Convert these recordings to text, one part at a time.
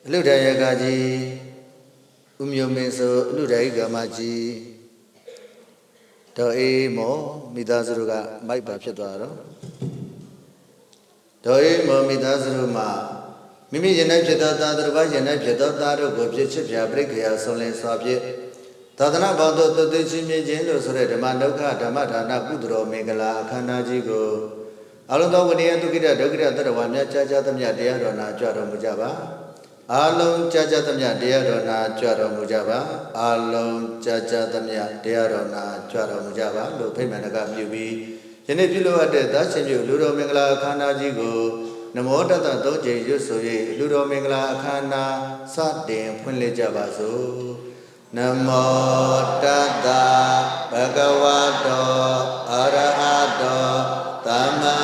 လူတရကကြီးဥမျိုးမင်းဆိုလူတရကမကြီးတော်အေးမောမိသားစုတို့ကမိုက်ပါဖြစ်သွားတော့တော်အေးမောမိသားစုတို့မှာမိမိရင်၌ဖြစ်သောသားတို့ဘာရင်၌ဖြစ်သောသားတို့ကိုပြစ်ချစ်ပြပြိက္ခရာဆုံးလင်းစွာဖြင့်သာသနာ့ဘောင်သို့သွတ်သွင်းခြင်းမြင်ခြင်းလို့ဆိုတဲ့ဓမ္မဒုက္ခဓမ္မဒါနကုသိုလ်မင်္ဂလာအခမ်းအနားကြီးကိုအလုံးသောဝိနည်းဒုက္ခိတဒုက္ခိတတရဝါများကြာကြာသမျှတရားတော်နာကြွတော်မူကြပါအလုံးကြာကြာသမျှတရားတော်နာကြွတော်မူကြပါအလုံးကြာကြာသမျှတရားတော်နာကြွတော်မူကြပါလို့ဖိမန္တကပြုပြီးယနေ့ပြုလို့အပ်တဲ့သာရှင်ပြုလူတော်မင်္ဂလာအခမ်းအနားကြီးကိုနမောတတ္တသုံးကြိမ်ရွတ်ဆို၍လူတော်မင်္ဂလာအခမ်းအနားစတင်ဖွင့်လှစ်ကြပါစို့နမောတတ္တဘဂဝတောအရဟတောသမ္မာ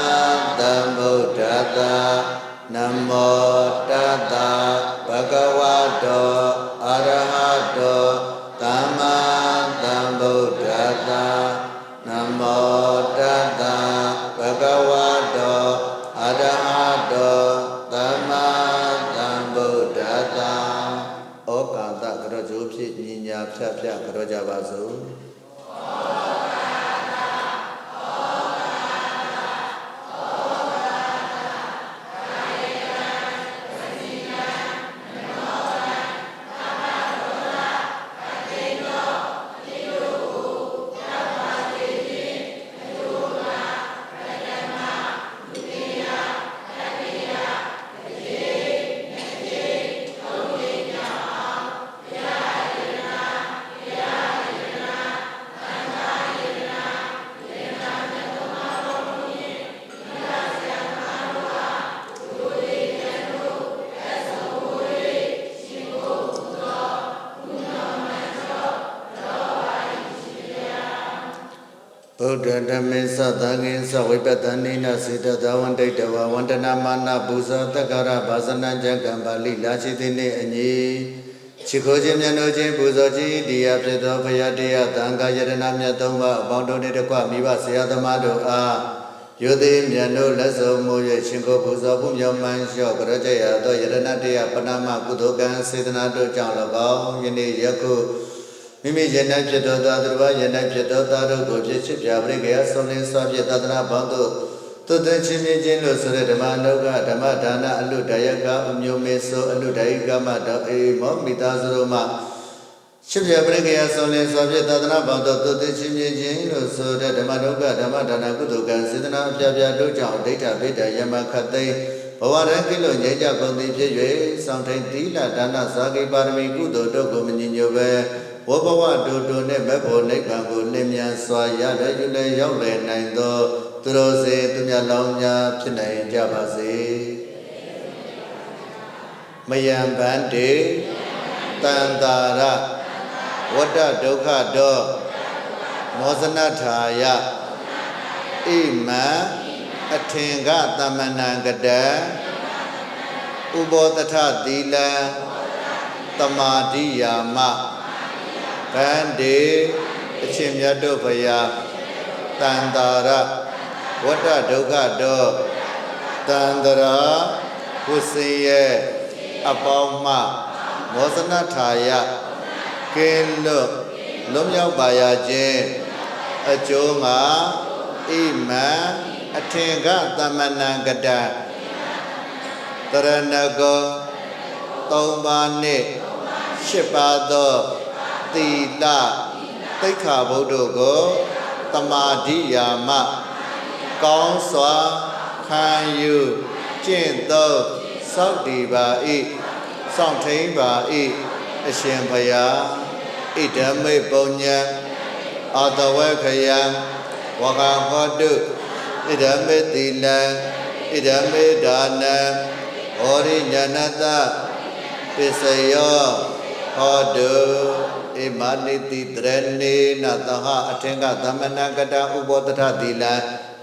သမ္ဗုဒ္ဓတ္တနမောတတ္တဘဂဝတောအရဟတောသမ္မာသမ္ဗုဒ္ဓတ္တနမောတတ္တဘဂဝတောအရဟတောသမ္မာသမ္ဗုဒ္ဓတ္တဩကာသကရောကျိုးဖြစ်ညီညာဖြတ်ဖြတ်ကရောကြပါစို့ဗုဒ္ဓဓမ္မေသသံဃေသဝိပတ္တနိနစေတသဝန္တိတဝဝန္တနာမနာပူဇောတက္ကရဘာဇနံကြံကံပါဠိလာရှိသည်နှင့်အညီချစ်ခိုးခြင်းမြတ်နိုးခြင်းပူဇော်ခြင်းတရားဖြစ်သောဘုရားတရားသံဃာယရဏမြတ်သုံးပါးအပေါင်းတို့နှင့်တကွမိဘဆရာသမားတို့အားယုသိမြတ်နိုးလက်စုံမူ၍ရှင်ကိုပူဇော်မှုမြောက်မှန်လျှော့ကြရကြရသောယရဏတရားပဏာမကုသိုလ်ကံစေတနာတို့ကြောင့်၎င်းယနေ့ယခုမိမိယနေ့ဖြစ်သောသားတို့ဘာယနေ့ဖြစ်သောသားတို့ကိုဖြစ်ချစ်ပြပရိကေယဆုံးလင်းစွာဖြင့်သာသနာပေါင်းတို့သွတ်သွင်းခြင်းမြင်ခြင်းလို့ဆိုတဲ့ဓမ္မနုကဓမ္မဒါနအလုတယကအမျိုးမေဆိုအလုတယကမတော်အေမောမိသားစုတို့မှချစ်ပြပရိကေယဆုံးလင်းစွာဖြင့်သာသနာပေါင်းတို့သွတ်သွင်းခြင်းမြင်ခြင်းလို့ဆိုတဲ့ဓမ္မနုကဓမ္မဒါနကုသိုလ်ကံစေတနာအပြပြတို့ကြောင့်ဒိဋ္ဌဗိဒ္ဓယမခတ်သိဘဝရန်ကိလို့ငြိမ်းချကုန်သည်ဖြစ်၍စောင့်ထိန်သီလဒါနစာကိပါရမီကုသိုလ်တို့ကိုမညင်ညိုပဲဝဘဝတို့တို့နဲ့မဲ့ဖို့နိဗ္ဗာန်ကိုလင်းမြန်စွာရတဲ့ယူလည်းရောက်လည်နိုင်သောသူတော်စင်သူမြတ်လောင်းများဖြစ်နိုင်ကြပါစေမယံဗန္တိတန်တာရဝတ္တဒုက္ခတောမောဇနထာယဣမံအထင်ကသမဏံကတံဥဘောတထသီလံသမာဓိယာမဗန္တိအရှင်မြတ်တို့ဘုရားတန်တာရဝတ္တဒုက္ခတောတန်တရာဝိစေယအပေါင်းမှမောဇနထာယကင်းလွတ်လွတ်မြောက်ပါရခြင်းအကျိုးမှာဣမံအထင်ကသမဏံကတံတရဏဂောသုံးပါးနှင့်၈ပါးသောသီလသိက္ခာပုဒ်တို့ကိုသမာဓိယာမကောင်းစွာခံယူကျင့်သုံးစောင့်တည်ပါ၏စောင့်ထိန်ပါ၏အရှင်ဘုရားဣဒံမေပုညံအာတဝေခယံဝဂဟောတုဣဒံမေသီလံဣဒံမေဒါနံဟောရိညာဏတပစ္စယောဟောတုဣမာနိတိတရဏေနသဟအထင်ကသမဏကတဥပောတထသီလံ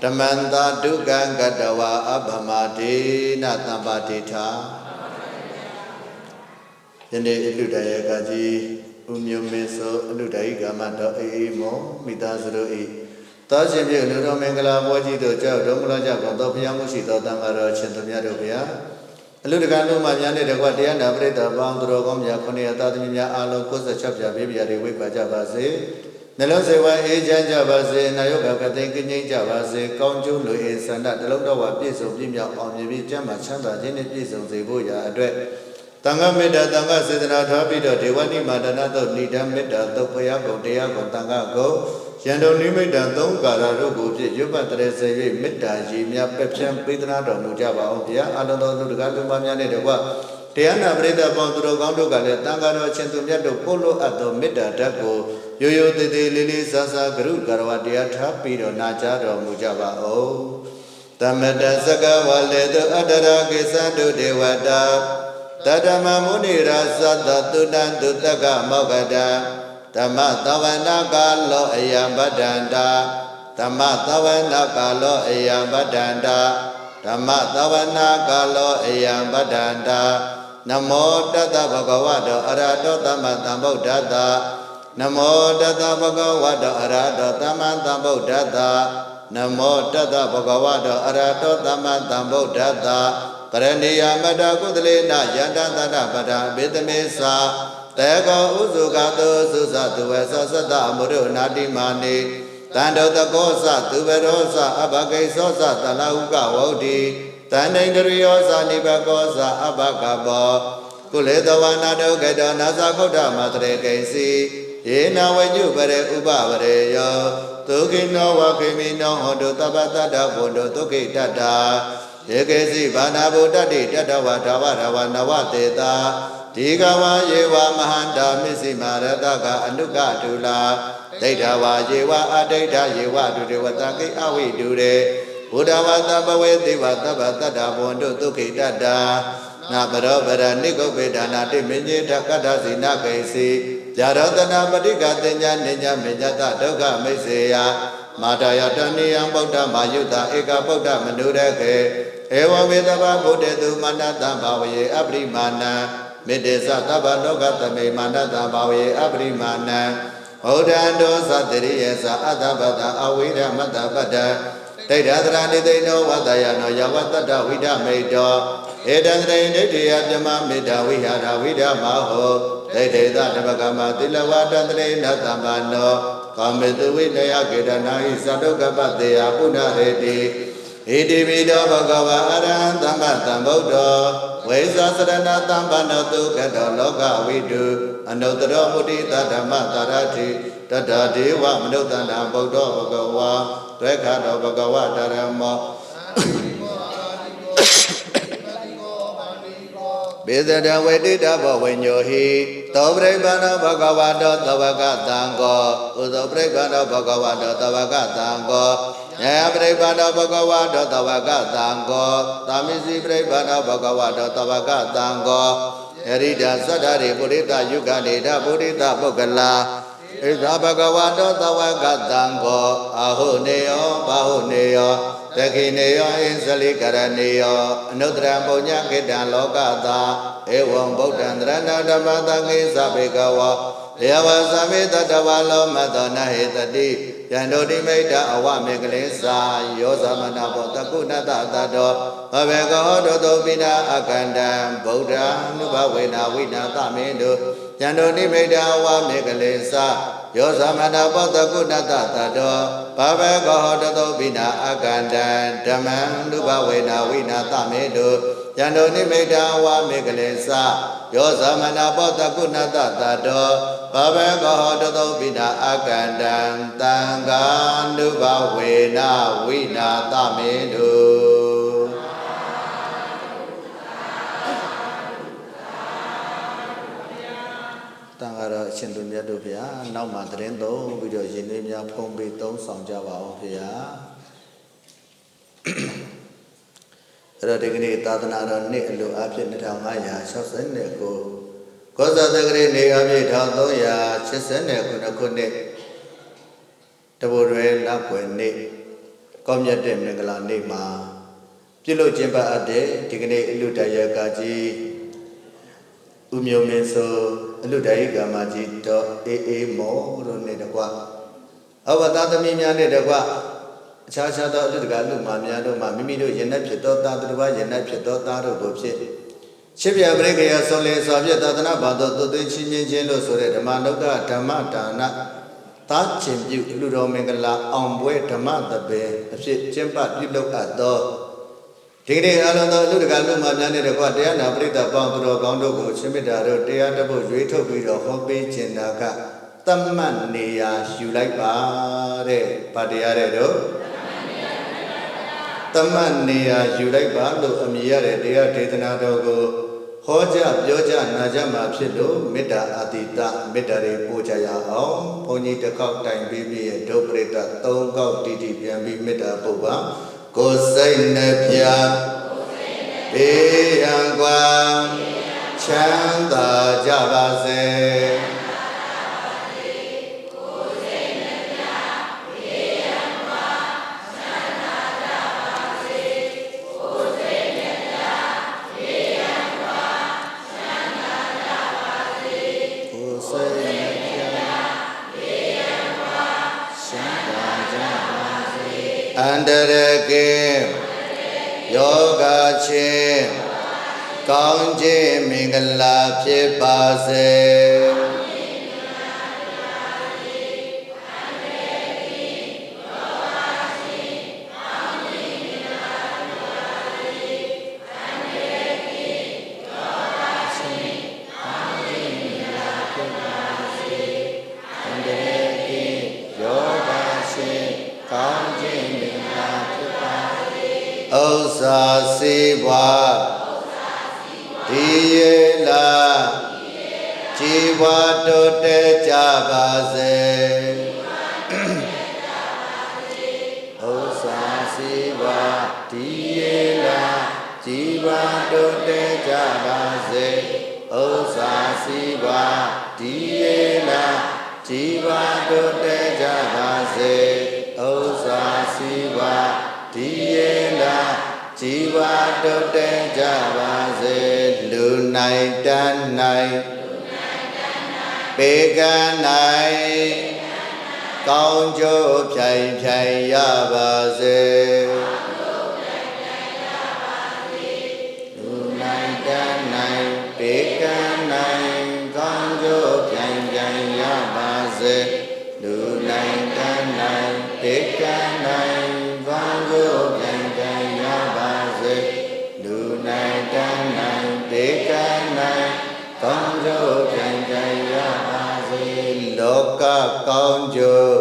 ဓမ္မန္တာဒုက္ခံကတဝါအဗမဒေနသဗ္ဗတိထာယနေ့အလူတယကကြီးဥမျိုးမင်းဆိုအလူတယကမတော်အေးမောမိသားစုတို့၏သောရှင်ပြုလူတော်မင်္ဂလာပွဲကြီးတို့ကြောက်တော်မူလာကြကုန်သောဘုရားမှုရှိသောတန်ဃာတော်ရှင်သူများတို့ဘုရား အလူတကလုံးမှများနေတဲ့ကွာတရားနာပရိသတ်ပေါင်းသူတော်ကောင်းများခொနည်းသာသမီများအားလုံး96ပြပြပြတွေဝိပါကြပါစေနှလုံးစေဝအေးချမ်းကြပါစေနာယုကကသိကင်းငြိမ်းကြပါစေကောင်းကျိုးလူအေးဆန္ဒတလုံးတော်ဝပြည့်စုံပြည့်မြောက်အောင်မြင်ပြီးကျမ်းမာချမ်းသာခြင်းနဲ့ပြည့်စုံစေဖို့ရာအတွက်တန်ခါမေတ္တာတန်ခါစေတနာထားပြီးတော့ဒေဝနိမာဒနာတို့ဏိဒံမေတ္တာသုတ်ဖယားကုန်တရားကုန်တန်ခါကုန်ရန်တော်နိမိတ်တံသုံးကာရတို့ကိုဖြင့်ရွတ်ပတ်တရေစေ၍မေတ္တာရည်များပက်ဖြန်းပေးသနာတော်မူကြပါအောင်ဗျာအလုံးတော်သူတကားလူမများနဲ့တကွတရားနာပရိသတ်ပေါင်းသူတော်ကောင်းတို့ကလည်းတန်ခါတော်ချင်းသူမြတ်တို့ပို့လို့အပ်သောမေတ္တာဓာတ်ကိုရိုးရိုးသေးသေးလေးလေးစားစားဂရုကာရဝတရားထားပြီးတော့နာကြားတော်မူကြပါအောင်သမတစကဝလေတုအတ္တရာကိသတုဒေဝတာတတမမုနိရာသတ္တတုတံတုတကမောဂတံဓမ္မသဝနာကာလောအယံဗဒ္ဒန္တာဓမ္မသဝနာကာလောအယံဗဒ္ဒန္တာဓမ္မသဝနာကာလောအယံဗဒ္ဒန္တာနမောတတဗုဒ္ဓဝါဒောအရဟတောသမ္မာသမ္ဗုဒ္ဓတ္တနမောတတဗုဒ္ဓဝါဒောအရဟတောသမ္မာသမ္ဗုဒ္ဓတ္တနမောတတဗုဒ္ဓဝါဒောအရဟတောသမ္မာသမ္ဗုဒ္ဓတ္တကရဏီယမတ္တကုသလေနယန္တသတ္တပဒဘေတမေသာတေကောဥစုကတောသုသတုဝေသောသတ္တမုဒ္ဒနာတိမာနိတန္တောတကောသသူဝရောသအဘဂိသောသတလဟုကဝௌတိတန္တိန္ဒရိယောသနိဘကောသအဘဂဘောကုလေတဝနာတောကေတောနာသကုဋ္ဌမတရေကိစီယေနဝညုပရေဥပဝရေယောသုခိနောဝခိမိနောဟောတုတပ္ပတတ္တဘုဒ္ဓသုခိတတ္တာယေကေစီဘာနာဘုတ္တိတတ္တဝဓဝရဝနဝတေတာဒီကဝယေဝမဟန္တာမစ္စိမာရတကအနုကတုလာဒိဋ္ဌဝါယေဝအဒိဋ္ဌယေဝဒုတေဝတကိအဝိတုရေဘုဒ္ဓဝါသဘဝေတိဝသဗ္ဗတတ္တဘဝန္တုဒုက္ခိတတ္တာနာပရောပရနိဂုပေဒါနာတိမင်းကြီးတကတ္တစီနကိစီဇာရောတနာပဋိကတင်ညာနိညာမေဇတဒုက္ခမိတ်စေယမာတယတဏိယံဗုဒ္ဓမာယုတဧကဗုဒ္ဓမနုရခေဧဝမေတ္တဗဗုဒ္ဓေတုမန္တတံဘာဝယေအပရိမာဏံမေတ္တေသတဗ္ဗလောကသမေမာနတံဘာဝယေအပရိမာဏံဘုဒ္ဓံတောသတရိယေသအတ္တပတ္တအဝိဓမတ္တပတ္တဒိဋ္ဌသရဏိသိနောဝတ္တယနောယဝတ္တဝိဓမေတောဧတံတရိဒိဋ္ဌိယပြမမေတ္တဝိဟာရဝိဓမဟောဒိဋ္ဌိသတပကမတိလဝတ္တတရိနတမ္ပနောကာမေတုဝိနယကေတနာဟိသတုကပတ္တေယပုဏ္ဏရေတိဣတိပိတောဘဂဝါအရဟံသမ္မာသမ္ဗုဒ္ဓောဝိသသရဏသမ္ပန္နောတုကတောလောကဝိတုအနုတ္တရောမုဒိတဓမ္မတာရတိတတ္တဒေဝမနုဿန္တဗုဒ္ဓောဘဂဝါဒွေခတောဘဂဝတရမောဘေဇဒဝေတိတဘောဝိညောဟိသောပရိပန္နောဘဂဝတောသဝကတံကောဥသောပရိပန္နောဘဂဝတောသဝကတံကောယပရိပန္နောဘဂဝတောသဝကတံကောသာမိစီပရိပန္နောဘဂဝတောသဝကတံကောယရိဒသတ္တရိပုရိသယုဂနေဒပုရိသပုဂ္ဂလာဣဇာဘဂဝတောသဝကတံကောအာဟုနေယောဘာဟုနေယောတခိနေယောဣဇလိကရဏေယောအနုတ္တရပုညခေတံလောကသာဧဝံဗုဒ္ဓံတရဏဓမ္မတံခေသဗေကဝါဧဝံသမေတ္တဝါလောမတောနဟေတတိယန္တုတိမိတ်တအဝမေကလေးစာယောသမနာဘောတကုဏတတတောဘဘေကဟောတောတောပိနာအကန္တံဗုဒ္ဓံနုဘဝေနာဝိနာသမေတုယန္တုတိမိတ်တအဝမေကလေးစာယောသမနာဘောတကုဏတတတောဘဘေကဟောတောပိနာအကန္တံဓမ္မံနုဘဝေနာဝိနာသမေတုယန္တုနိမိတ်တအဝမေကလေးစာယောသမနာဘောတကုဏတတတောဘဘေကဟောတောပိနာအကန္တံတံဃာနုဘဝေနဝိနာသမေတုတန်ဃာတော်အရှင်သူမြတ်တို့ဗျာနောက်မှတရင်သုံးပြီးတော့ယင်းလေးများဖုံးပေးသုံးဆောင်ကြပါအောင်ဗျာအဲ့တော့ဒီကနေ့သာသနာတော်နှစ်အလိုအဖြစ်2569ကောဇာတက္ကရာနေအပြည့်1389ခုနှစ်တဘိုလ်ရဲနောက်ွယ်နေ့ကောင်းမြတ်တဲ့မင်္ဂလာနေ့မှာပြုလုပ်ကျင်းပအပ်တဲ့ဒီကနေ့အလူတရကကြီးဥမျိုးမင်းဆိုအလူတရိကမကြီးတော်အေးမောတို့နဲ့တကွအဝတ္တသမီးများနဲ့တကွအခြားသောအလူတကအလူမများတို့မှာမိမိတို့ယဉ်နဲ့ဖြစ်သောသားသူတစ်ပါးယဉ်နဲ့ဖြစ်သောသားတို့ကိုဖြစ် ချစ်ပြပရိက္ခယဆုံးလင်းစွာဖြင့်သာသနာ့ဘာသာသွတ်သွင်းချင်းချင်းလို့ဆိုတဲ့ဓမ္မနုကဓမ္မဒါနသားကျင်ပြုလူတော်မင်္ဂလာအောင်ပွဲဓမ္မသဘင်အဖြစ်ကျင့်ပပြုလုပ်အပ်သောဒီနေ့အလုံးသောလူတကာလူမှများနေတဲ့ကွာတရားနာပရိသတ်ပေါင်းသူတော်ကောင်းတို့ကိုရှင်မေတ္တာတို့တရားတပုတ်ရွေးထုတ်ပြီးတော့ဟောပေးခြင်းတာကတမ္မတ်နေရာယူလိုက်ပါတဲ့ဗာတရားတဲ့တို့တမ္မတ်နေရာယူလိုက်ပါလို့အမည်ရတဲ့တရားဒေသနာတော်ကိုဟောကြားပြောကြားနာကြားမှာဖြစ်လို့မေတ္တာအာတိတမေတ္တာတွေပို့ကြရအောင်ဘုန်းကြီးတစ်ခေါက်တိုင်ပြီးပြီးရဲ့ဒုပရိသတ်၃ခေါက်တီတီပြန်ပြီးမေတ္တာပို့ပါကိုယ်စိတ်နှပြဘေးရန်ကွာချမ်းသာကြပါစေအန္တရကေယောဂချင်းကောင်းခြင်းမင်္ဂလာဖြစ်ပါစေဥစ္စာစေဝါဒီယေလာជីវတိုးတက်ကြပါစေဥစ္စာစေဝါဒီယေလာជីវတိုးတက်ကြပါစေဥစ္စာစေဝါဒီယေလာជីវတိုးတက်ကြပါစေဥစ္စာစေဝါဒီယေလာជីវတိုးတက်ကြပါစေလူနိုင်တန်းနိုင်ပေကန်းနိုင်ကောင်းကျိုးဖြိုင်ဖြိုင်ရပါစေလူနိုင်တန်းနိုင်ပေကန်းနိုင်ကောင်းကျိုးဖြိုင်ဖြိုင်ရပါစေလူနိုင်တန်းနိုင်ပေကန်းနိုင်ကောင်းကျိုးဖြိုင်ဖြိုင်ရပါစေလူနိုင်တန်းနိုင်ပေကန်းနိုင်ကောင်းကျိုးဖြိုင်ဖြိုင်ရပါစေလောကကောင်းကျိုး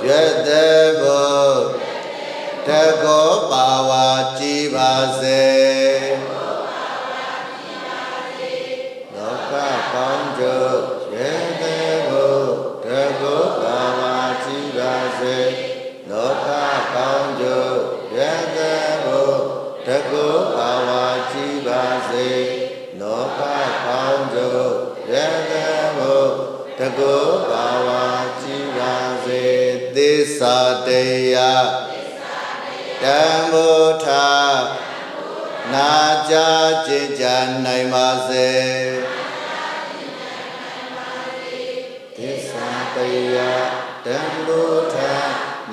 ရတဲ့ဘုတကောပါဝါကြည်ပါစေလောကကောင်းကျိုးရတဲ့ဘုတကောပါဝါကြည်ပါစေလောကကောင်းကျိုးရတဲ့ဘုတကောပါဝါကြည်ပါစေလောကကောင်းကျိုးရတဲ့ဘုတကောပါဝါကြည်ပါစေသစ္စာတရားဓမ္မောထာနာကြကျင့်ကြံနိုင်ပါစေသစ္စာတရားဓမ္မောထာ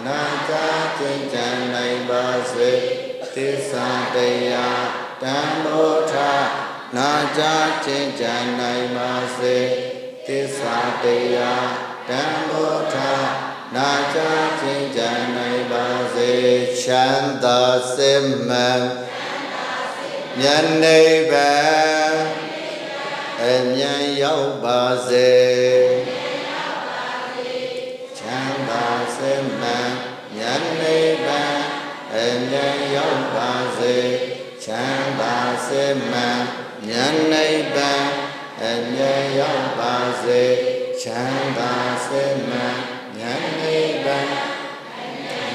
နာကြကျင့်ကြံနိုင်ပါစေသစ္စာတရားဓမ္မောထာနာကြကျင့်ကြံနိုင်ပါစေသစ္စာတရားဓမ္မောထာနာကြကျင့်ကြံနိုင်ပါစေချမ်းသာစစ်မှန်ဉာဏ်နိဗ္ဗာန်အမြတ်ရောက်ပါစေချမ်းသာစစ်မှန်ဉာဏ်နိဗ္ဗာန်အမြတ်ရောက်ပါစေချမ်းသာစစ်မှန်ဉာဏ်နိဗ္ဗာန်အမြတ်ရောက်ပါစေချမ်းသာစစ်မှန်ဉာဏ်နိဗ္ဗာန်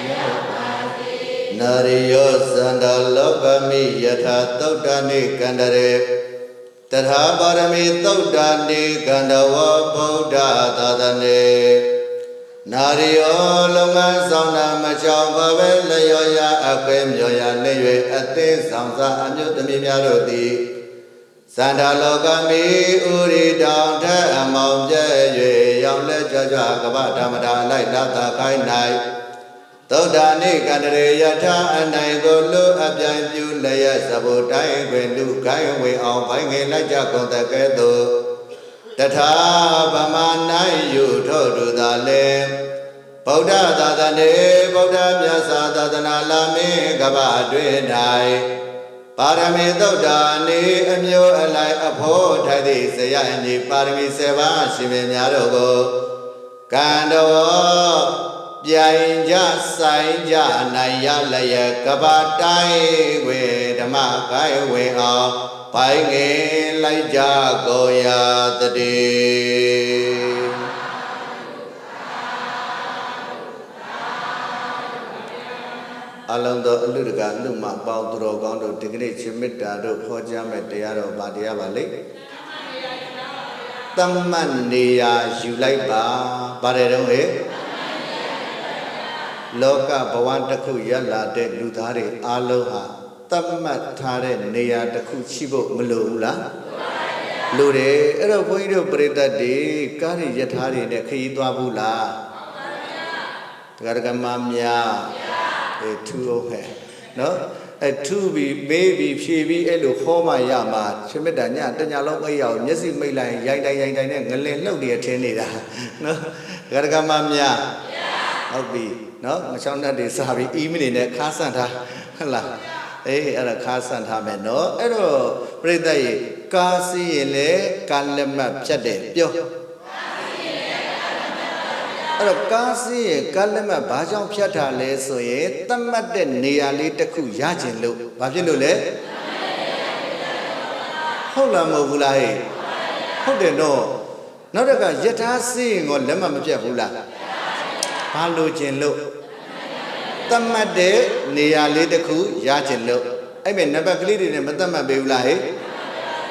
ရောက်ပါစေနရိယောသန္တလောကမိယထာသုတ်တနိကန္တရေတထာပါရမီသုတ်တနိကန္တဝဗုဒ္ဓသာသနေနာရီယောလုံငန်းဆောင်နာမချောင်ပါပဲလျော်ရာအကဲမြော်ရာနေ၍အသင်းဆောင်စာအမျိုးသမီးများတို့သည်သန္တာလောကမိဥရိတောင်ထက်အမောင်ပြဲ၍ရောက်လက်ကြွကြကပ္ပဓမ္မတာလိုက်လာတာခိုင်း၌တ သောတာနိကန္တရေယထာအနိုင်ကိုလူအပြိုင်ပြုလျက်သဘုတိုင်းတွင်လူခိုင်းဝေအောင်ဘိုင်းငယ်လိုက်ကြကုန်တဲ့ကဲ့သို့တထာဗမာနိုင်ယူထို့သူသာလေဗုဒ္ဓသာသနေဗုဒ္ဓမြတ်စွာသာသနာလာမင်းကမ္ဘာအတွင်း၌ပါရမီသုတ်တာနေအမျိုးအလိုက်အဖို့ထိုက်သည့်ဇယအညီပါရမီ7ပါးရှင်မင်းများတို့ကိုကံတော်ပြိုင်ကြဆိုင်ကြနိုင်ရလျက်ကပ္ပတိုင်းဝေဓမ္မကိုင်ဝေအောင်ဘိုင်းငယ်လိုက်ကြကုန်ရတည်းအလုံးသောအလူတကအလူမပေါင်းသူတော်ကောင်းတို့ဒီကနေ့ချစ်မေတ္တာတို့ခေါ်ကြမဲ့တရားတော်ပါတရားပါလေသမ္မတ်နေရာယူလိုက်ပါပါတယ်တော့ဟဲ့လောကဘဝတစ်ခုရလာတဲ့လူသားတွေအားလုံးဟာသတ်မှတ်ထားတဲ့နေရာတစ်ခုရှိဖို့မလိုဘူးလားလိုတယ်အဲ့တော့ဘုန်းကြီးတို့ပရိသတ်တွေကားတွေယထာတွေနဲ့ခရီးသွားဘူးလားတရားဓမ္မများထူအောင်ဟဲ့နော်ထူပြီးမေးပြီးဖြေပြီးအဲ့လိုခေါ်မှရမှာချစ်မေတ္တာညတညာလုံးအိပ်ရအောင်မျက်စိမိတ်လိုက်ရိုက်တိုင်းနဲ့ငလင်လှုပ်နေထင်းနေတာနော်တရားဓမ္မများဟုတ်ပြီနော်ငချောင်းတတ်တွေစာပြီးအီးမနေနဲ့ခါဆန့်ထားဟုတ်လားအေးအဲ့ဒါခါဆန့်ထားမယ်နော်အဲ့တော့ပြိဿရေကားစီးရင်လေကားလက်မှတ်ဖြတ်တယ်ပြောအဲ့တော့ကားစီးရင်ကားလက်မှတ်ဘာကြောင့်ဖြတ်တာလဲဆိုရင်သတ်မှတ်တဲ့နေရာလေးတစ်ခုရခြင်းလို့ဘာဖြစ်လို့လဲဟုတ်လားမဟုတ်ဘူးလားဟဲ့ဟုတ်တယ်နော်နောက်တစ်ခါယထာစီးရင်ကိုလက်မှတ်မဖြတ်ဘူးလားဘာလို့ခြင်းလို့သတ်မှတ်တဲ့နေရာလေးတစ်ခုရခြင်းလို့အဲ့မဲ့နံပါတ်ကလေးတွေနဲ့မသတ်မှတ်ပေးဘူးလားဟဲ့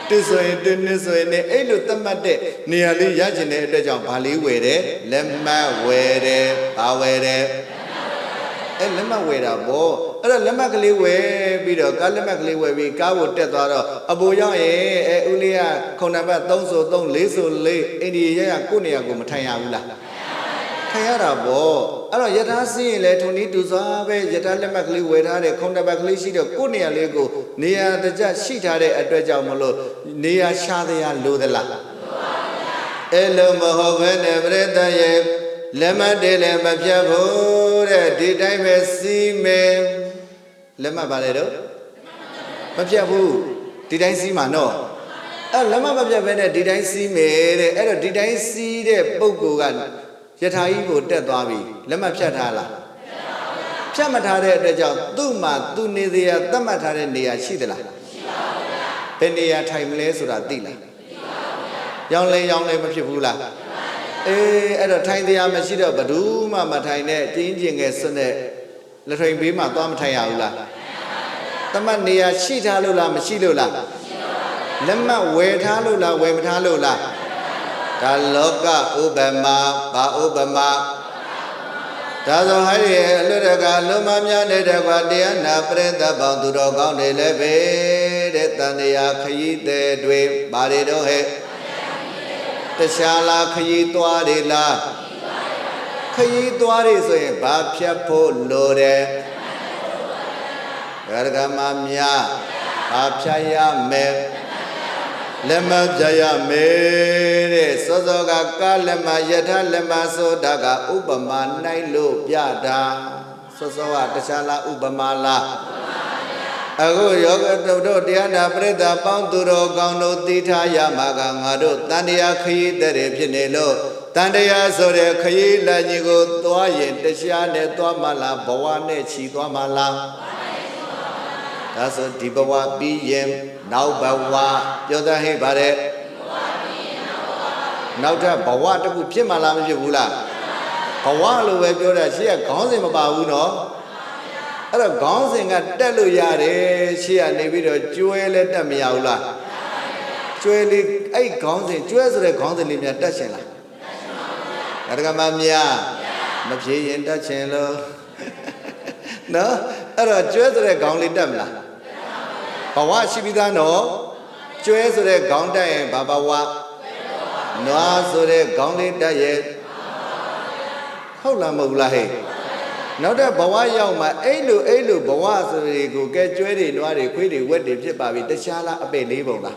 တူဆိုရင်တူနှစ်ဆိုရင်လည်းအဲ့လိုသတ်မှတ်တဲ့နေရာလေးရခြင်းတဲ့အတွက်ကြောင့်ဘာလေးဝယ်တယ်လက်မှတ်ဝယ်တယ်ဘာဝယ်တယ်အဲ့လက်မှတ်ဝယ်တာပေါ့အဲ့တော့လက်မှတ်ကလေးဝယ်ပြီးတော့ကားလက်မှတ်ကလေးဝယ်ပြီးကားကိုတက်သွားတော့အပေါ်ရောက်ရင်ဦးလေးကခုံနံပါတ်3ဆို3 4ဆို4အိန္ဒိယရကိုနေရာကိုမထိုင်ရဘူးလားထိုင်ရတာပေါ့အဲ့တော့ယထာစီးရင်လည်းထုံနီးတူစွာပဲယထာလက်မှတ်ကလေးဝယ်ထားတဲ့ခုံတပတ်ကလေးရှိတော့ကိုယ့်နေရာလေးကိုနေရာတကျရှိထားတဲ့အတွက်ကြောင့်မလို့နေရာရှားတရားလိုသလားအဲ့လိုမဟုတ်ဘဲနဲ့ပြိတ္တရဲ့လက်မှတ်တွေလည်းမပြတ်ဘူးတဲ့ဒီတိုင်းပဲစီးမယ်လက်မှတ်ပါလေတော့မပြတ်ဘူးဒီတိုင်းစီးမှာနော်အဲ့လက်မှတ်မပြတ်ဘဲနဲ့ဒီတိုင်းစီးမယ်တဲ့အဲ့တော့ဒီတိုင်းစီးတဲ့ပုံကိုကယထာကြီးကိုတက်သွားပြီလက်မှတ်ဖြတ်ထားလားဖြတ်မထားတဲ့အတွက်ကြောင့်သူ့မှာသူနေစရာသတ်မှတ်ထားတဲ့နေရာရှိသလားရှိပါဘူးဗျာဘယ်နေရာထိုင်မလဲဆိုတာသိလားမသိပါဘူးဗျာရောင်းလဲမဖြစ်ဘူးလားအေးအဲ့တော့ထိုင်တရားမရှိတော့ဘယ်သူမှမထိုင်နဲ့တင်းကျင်ငယ်စွနဲ့လက်ထိန်ဘေးမှာသွားမထိုင်ရဘူးလားသတ်မှတ်နေရာရှိထားလို့လားမရှိလို့လားမရှိပါဘူးလက်မှတ်ဝယ်ထားလို့လားဝယ်မထားလို့လားဒါလောကဥပမာဘာဥပမာဒါဆိုဟဲ့ရဲ့အလွတ်တကလုံးမများနေတဲ့ကွာတရားနာပရိသတ်ပေါင်းသူတော်ကောင်းတွေလည်းပဲတဲ့တန်တရားခရီးတဲ့တွေဘာတွေတော့ဟဲ့တခြားလားခရီးသွားတွေလားခရီးသွားတွေဆိုရင်ဘာဖြတ်ဖို့လိုတယ်ဂရဂမများဘာဖြတ်ရမယ်လက်မပြရမယ်တဲ့စောစောကကားလက်မယထာလက်မဆိုတာကဥပမာနိုင်လို့ပြတာစောစောကတခြားလားဥပမာလားအခုယောဂတို့တရားနာပရိသတ်ပေါင်းသူတော်ကောင်းတို့သိထားရမှာကငါတို့တန်တရားခရီးတဲ့ဖြစ်နေလို့တန်တရားဆိုတဲ့ခရီးလမ်းကြီးကိုသွားရင်တရားနဲ့သွားမှလားဘဝနဲ့ချီသွားမှလားဒါဆိုဒီဘဝပြီးရင်နောက်ဘဝပြောသားဟိပါတယ်နောက်ထပ်ဘဝတစ်ခုဖြစ်မှလားမဖြစ်ဘူးလားဘဝလိုပဲပြောတာရှေ့ကခေါင်းစဉ်မပါဘူးနော်အဲ့တော့ခေါင်းစဉ်ကတက်လို့ရတယ်ရှေ့ကနေပြီးတော့ကျွဲလဲတက်မရဘူးလားကျွဲလေးအဲ့ခေါင်းစဉ်ကျွဲဆိုတဲ့ခေါင်းစဉ်လေးများတက်ရှင်လားဒါတကမှများမဖြေရင်တက်ရှင်လို့နော်အဲ့တော့ကျွဲဆိုတဲ့ခေါင်းလေးတက်မလားဘဝရှိပြီးသားနော်ကျွဲဆိုတဲ့ခေါင်းတက်ရင်ဘာဘဝနွားဆိုတဲ့ခေါင်းလေးတက်ရဲ့ဟုတ်လားမဟုတ်လားဟဲ့ နောက်တဲ့ဘဝရောက်မှာအဲ့လိုဘဝဆိုတွေကိုကဲကျွဲတွေနွားတွေခွေးတွေဝက်တွေဖြစ်ပါပြီတခြားလားအပေလေးပုံလား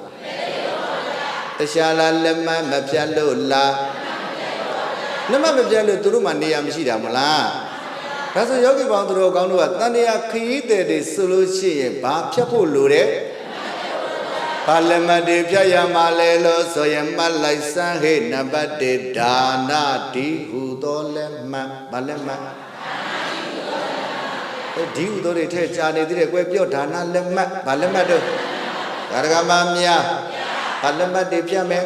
တခြားလားလက်မမပြတ်လို့လားလက်မမပြတ်လို့သူတို့မှနေရာမရှိတာမလားဒါဆိုယောဂီပေါင်းသူတို့ကောင်းတို့ကတန်တရားခရီးတဲ့တွေဆိုလို့ရှိရင်ဘာဖြတ်ဖို့လိုတယ်ဘာလက်မတွေဖြတ်ရမှာလဲလို့ဆိုရင်မှတ်လိုက်စမ်းဟဲ့နံပါတ်1ဒါနတိဟူသောလက်မဘာလက်မဒီဟူသောတွေထဲကြာနေသေးတယ်ကွယ်ပြောဒါနလက်မဘာလက်မတို့ဒါရကမများဘာလက်မတွေဖြတ်မယ်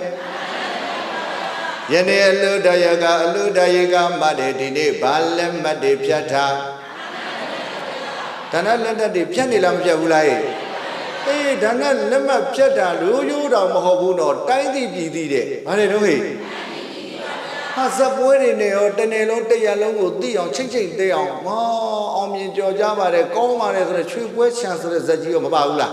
ယနေ့အလုတယကအလုတယကမတ်တဲ့ဒီနေ့ဘာလက်မတ်တွေဖြတ်ထားဒါနလက်မတ်တွေဖြတ်နေလားမဖြတ်ဘူးလားအေးဒါနလက်မတ်ဖြတ်တာလူရိုးတော်မဟုတ်ဘူးတော့တိုင်းသိပြည်သိတဲ့ဘာလဲတော့ဟဲ့ဟာဇပွဲတွေနဲ့ရောတနေ့လုံးတရက်လုံးကိုသိအောင်ချိတ်သိအောင်မောအောင်မြင်ကြော်ကြပါတယ်ကောင်းပါတယ်ဆိုတော့ချွေပွဲချံဆိုတဲ့ဇက်ကြီးရောမပါဘူးလား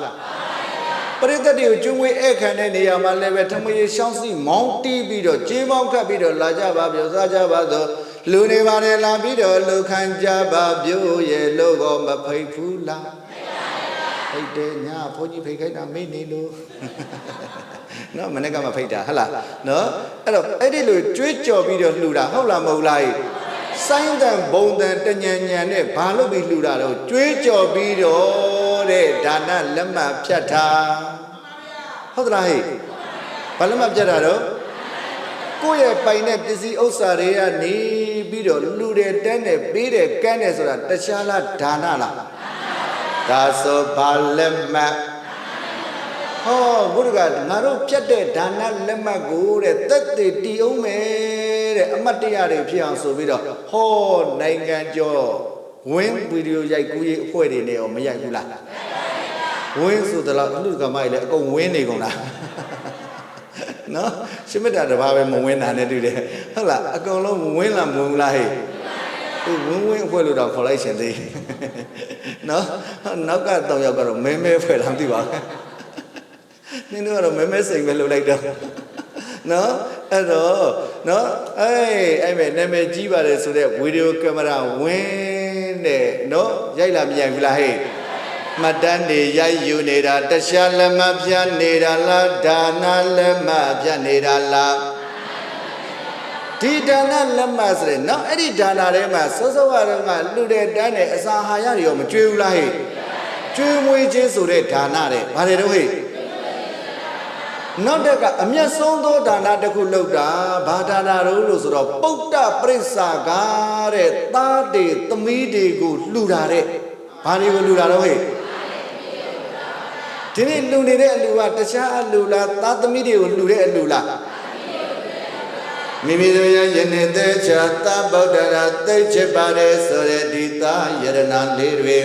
ပရိသတ်တွေကိုကျွေးမွေးဧခံတဲ့နေရာမှာလည်းပဲထမရေရှောင်းစီမောင်းတီးပြီးတော့ကြေးပေါင်းခတ်ပြီးတော့လာကြပါပြောစားကြပါဆိုလူနေပါတယ်လာပြီးတော့လူခံကြပါပြို့ရဲ့လို့ကောမဖိတ်ဘူးလားဖိတ်တယ်ညာဘုန်းကြီးဖိတ်ခိုင်းတာမိနေလို့နော်မနေ့ကမှဖိတ်တာဟုတ်လားနော်အဲ့တော့အဲ့ဒီလိုကျွေးကြော်ပြီးတော့လှူတာဟုတ်လားမဟုတ်လားစိုင်းတန်ဘုံတန်တညံညံနဲ့ဘာလို့ပြီးလှူတာတော့ကျွေးကြော်ပြီးတော့တဲ့ဒါနလက်မဖြတ်ထားဟုတ်သလားဟဲ့ဘာလက်မဖြတ်တာတော့ကိုယ့်ရဲ့ပိုင်တဲ့ပစ္စည်းဥစ္စာတွေကနေပြီးတော့လှူတယ်တန်းတယ်ပေးတယ်ကမ်းတယ်ဆိုတာတခြားလားဒါနလားဒါဆိုဘာလက်မဟောဘုရားကငါတို့ဖြတ်တဲ့ဒါနလက်မှတ်ကိုတဲ့သက်သေတည်အောင်မယ်တဲ့အမတ်တရားတွေဖြစ်အောင်ဆိုပြီးတော့ဟောနိုင်ငံကျော်ဝင်းဗီဒီယိုရိုက်ကူးရေးအဖွဲ့တွေနဲ့ရောမရိုက်ဘူးလားဝင်းဆိုတော့အလူကမိုက်လေအကုန်ဝင်းနေကုန်လားနော်ရှမတာတဘာပဲမဝင်းတာနဲ့တူတယ်ဟုတ်လားအကုန်လုံးဝင်းလားမဝင်လားဟဲ့သူဝင်းအဖွဲ့လို့တော့ခေါ်လိုက်ရှင်သေးနော်နောက်ကတော့ယောက်ကတော့မဲမဲဖွဲ့တာမသိပါဘူးနင်တို့ကတော့မဲမဲစိန်ပဲလှုပ်လိုက်တော့နော်အဲ့တော့နော်အဲ့မဲ့နာမည်ကြီးပါတယ်ဆိုတဲ့ဗီဒီယိုကင်မရာဝင်းတဲ့နော်ရိုက်လာမရိုက်ဘူးလားဟဲ့မှတ်တမ်းတွေရိုက်ယူနေတာတခြားလက်မပြနေတာလားဒါနလက်မပြနေတာလားဒီဒါနလက်မဆိုတဲ့နော်အဲ့ဒီဒါနထဲမှာစောစောကတော့ကလှူတဲ့တန်းနဲ့အစာဟာရတွေရောမကျွေးဘူးလားဟဲ့ကျွေးမွေးခြင်းဆိုတဲ့ဒါနတဲ့ဘာတွေတော့ဟဲ့နောက်တကအမျက်ဆုံးသောဒါနတစ်ခုလုပ်တာဘာဒါနလို့ဆိုတော့ပုဒ္ဒပရိစ္ဆာကတဲ့သားတွေသမီးတွေကိုလှူတာတဲ့ဘာတွေကိုလှူတာတော့ဟဲ့ဒီနေ့လှူနေတဲ့အလှူကတခြားအလှူလားသားသမီးတွေကိုလှူတဲ့အလှူလားမိမိတို့ရဲ့ယနေ့သက်ချာသဗ္ဗုဒ္ဓရာသိချစ်ပါတယ်ဆိုတဲ့ဒီသားယရဏလေးတွေ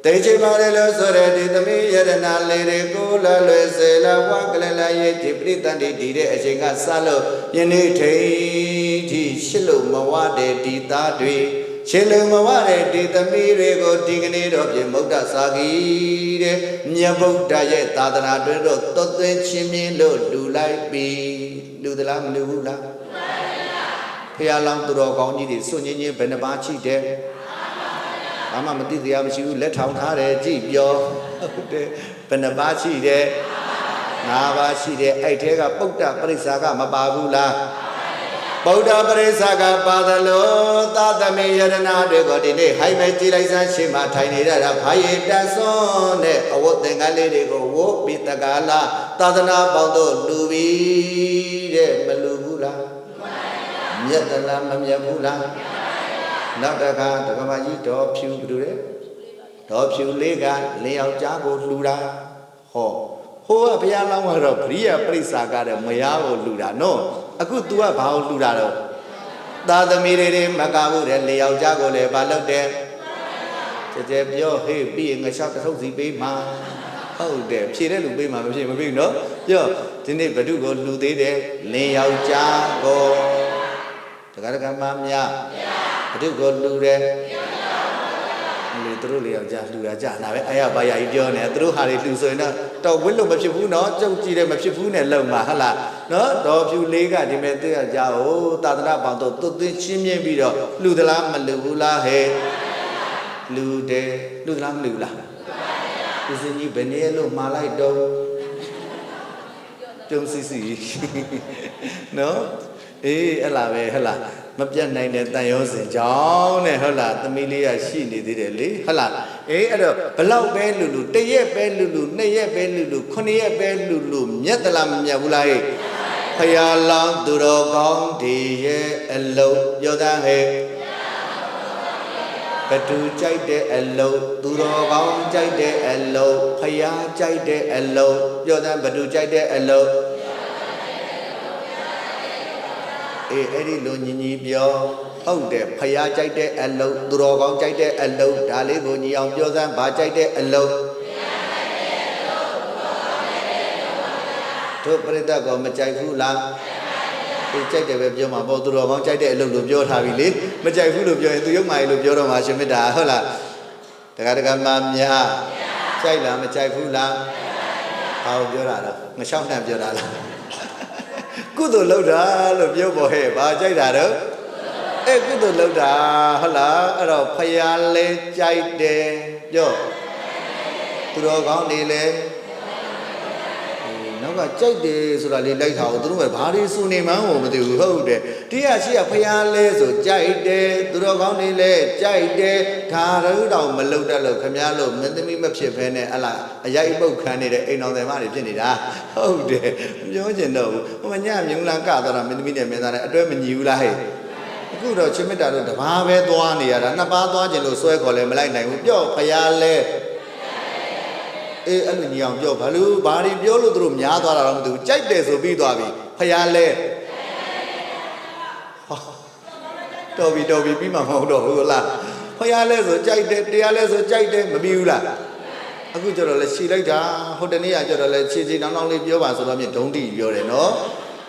သိချင်ပါတယ်လို့ဆိုတဲ့ဒီသမီးယရဏလေးတွေကိုလာလွယ်စေလာဝါကလလာရဲ့ဒီပရိသတ်ဒီတဲ့အချိန်ကစလို့ယနေ့ထိထိရှစ်လို့မဝတဲ့ဒီသားတွေရှစ်လို့မဝတဲ့ဒီသမီးတွေကိုဒီကနေ့တော့ပြင်မုဒ္ဒစာကီတဲ့မြတ်ဗုဒ္ဓရဲ့သာသနာတွင်တော့သွတ်သွင်းချင်းမြင်လို့လူလိုက်ပြီးလူသလားမလူဘူးလားဖះလောင်းသူတော်ကောင်းကြီးတွေစွန့်ညင်းချင်းဘယ်နှပါချိတယ်ဘာမှမသိတရားမရှိဘူးလက်ထောင်ထားတယ်ကြည့်ပြောဟုတ်တယ်ဘယ်နှပါရှိတယ်၅ပါးရှိတယ်အဲ့ထဲကပုဒ္ဒပရိစ္ဆာကမပါဘူးလားပုဒ္ဒပရိစ္ဆာကပါသလိုသာသမီယရဏတွေကိုဒီနေ့ဟိုင်းမဲ့ကြည်လိုက်စမ်းရှင်းမှထိုင်နေတာဘာရည်တန်စွန်းတဲ့အဝတ်သင်္ကန်းလေးတွေကိုဝုတ်ပြီးတကားလားသာသနာပေါင်းတို့လူပြီးတဲ့မလူဘူးလားမြတ်တလားမမြတ်ဘူးလားနောက်တခါဒကမကြီးတော်ဖြူဘယ်လိုလဲတော်ဖြူလေးကလင်းယောက်ျားကိုလှူတာဟောဟိုကဘုရားလောင်းကတော့ပရိယပရိစ္ဆာကတဲ့မယားကိုလှူတာနော်အခု तू ကဘာကိုလှူတာတော့သာသမီတွေမကဘူးတဲ့လင်းယောက်ျားကိုလည်းဘာလုပ်တယ်ကြဲပြောဟေးပြီးရင်ငါလျှောက်တစ်ထုပ်စီပေးမှာဟုတ်တယ်ဖြည့်တဲ့လူပေးမှာမဖြည့်မပေးနော်ပြောဒီနေ့ဘဒုကိုလှူသေးတယ်လင်းယောက်ျားကိုဒကာဒကမများဘဒုကိုလှူတယ်လေသူတို့လေးယောက်ျားလှူတာကြာနာပဲအာရပါရကြီးပြောနေသူတို့ဟာတွေလှူဆိုရင်တော့ဝစ်လို့မဖြစ်ဘူးနော်ကြုတ်ကြည့်တယ်မဖြစ်ဘူးနဲ့လုံမှာဟုတ်လားနော်တော်ဖြူလေးကဒီမဲ့သူ့ယောက်ျားကိုသာသနာပေါင်းတော့သွတ်သွင်းချင်းမြင့်ပြီးတော့လှူသလားမလှူဘူးလားဟဲ့ လူတယ်လူလားမလူလားဦးစင်းကြီးဘယ်နည်းလို့မှားလိုက်တော့ကျုံစီစီနော်အေးအဲ့လားပဲဟဲ့လားမပြတ်နိုင်တဲ့တန်ရောစင်ကြောင်းနဲ့ဟုတ်လားသမီးလေးရရှိနေသေးတယ်လေဟုတ်လားအေးအဲ့တော့ဘလောက်ပဲလူလူတစ်ရက်ပဲလူလူနှစ်ရက်ပဲလူလူခုနှစ်ရက်ပဲလူလူမြတ်သလားမမြတ်ဘူးလားဟဲ့ဖယားလောင်းသူတော်ကောင်းဒီရဲ့အလုံးပြောသားဟဲ့ဘသူကြိုက်တဲ့အလုံးသူတော်ကောင်းကြိုက်တဲ့အလုံးဖယားကြိုက်တဲ့အလုံးပြောသားဘသူကြိုက်တဲ့အလုံးအေးအဲ့ဒီလိုညီညီပြောဟုတ်တယ်ဖယားကြိုက်တဲ့အလုံးသူတော်ကောင်းကြိုက်တဲ့အလုံးဒါလေးကိုညီအောင်ပြောစမ်းဘာကြိုက်တဲ့အလုံးတို့ပြိတ္တကောမကြိုက်ဘူးလားဒီကြိုက်တယ်ပဲပြောမှာပေါ့သူတော်ကောင်းကြိုက်တဲ့အလုံးလို့ပြောထားပြီလေမကြိုက်ဘူးလို့ပြောရင်သူရုပ်မာရီလို့ပြောတော့မှာရှင်မေတ္တာဟုတ်လားတခါမှများကြိုက်လားမကြိုက်ဘူးလားဘာကိုပြောတာတော့ငှောက်နှံပြောတာလားကုသိုလ်လုပ်တာလို့ပြောပေါ်ဟဲ့ဘာကြိုက်တာတော့အဲ့ကုသိုလ်လုပ်တာဟုတ်လားအဲ့တော့ဖယားလဲကြိုက်တယ်ပြောသူတော်ကောင်းနေလဲနောက်ကကြိုက်တယ်ဆိုတာလေးလိုက်ထားအောင်သူတို့ကဘာတွေစုနေမှန်းကိုမသိဘူးဟုတ်တယ်တိရရှိရဖယားလဲဆိုကြိုက်တယ်သူတော်ကောင်းနေလဲကြိုက်တယ်ဒါတို့တော့မလုပ်တတ်လို့ခမည်းလို့မင်းသမီးမဖြစ်ဖဲနဲ့အလားအရိုက်ပုတ်ခံနေတဲ့အိမ်တော်တယ်မတွေဖြစ်နေတာဟုတ်တယ်ပြောချင်တော့ဘူးဟိုညမြုံလာကသွားတာမင်းသမီးနဲ့မင်းသားနဲ့အတွဲမညီဘူးလားဟဲ့အခုတော့ချင်းမတာတော့တဘာပဲသွားနေရတာနှစ်ပါးသွားခြင်းလို့စွဲခေါ်လဲမလိုက်နိုင်ဘူးပြောဖယားလဲအေးအဲ့လိုညီအောင်ပြောဘာလို့ဘာတွေပြောလို့သူတို့များသွားတာတော့မသိဘူးကြိုက်တယ်ဆိုပြီးသွားပြီဖယားလဲတော်ပြီပြီးမှမဟုတ်တော့ဘူးလားဖယားလဲဆိုကြိုက်တယ်တရားလဲဆိုကြိုက်တယ်မပြီးဘူးလားအခုကျတော့လဲခြေလိုက်တာဟိုတနေ့ကကျတော့လဲခြေတောင်းလေးပြောပါဆိုတော့မြင်ဒုံးတီပြောတယ်နော်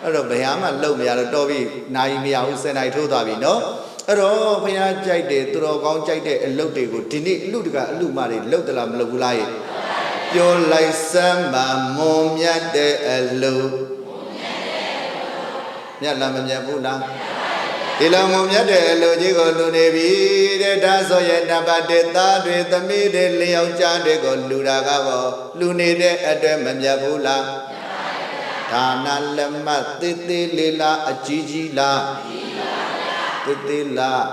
အဲ့တော့ဘယ်မှလုံမရတော့တော်ပြီနိုင်မရဘူး10နိုင်ထိုးသွားပြီနော်အဲ့တော့ဖယားကြိုက်တယ်သူတော်ကောင်းကြိုက်တဲ့အလုပ်တွေကိုဒီနေ့အလူတကအလူမတွေလုပ်သလားမလုပ်ဘူးလားပြောလိုက်စမ်းပါမွန်မြတ်တဲ့အလုပ်မြတ်လားမမြတ်ဘူးလားဒီလိုမွန်မြတ်တဲ့အလုပ်ကြီးကိုလူနေပြီတဲ့ဒါဆိုရင်နံပါတ်1သားတွေသမီးတွေလျောက်ကြားတွေကိုလူတာကတော့လူနေတဲ့အတွက်မမြတ်ဘူးလားဒါနလက်မသေးသေးလေးလားအကြီးကြီးလားသေးသေးလား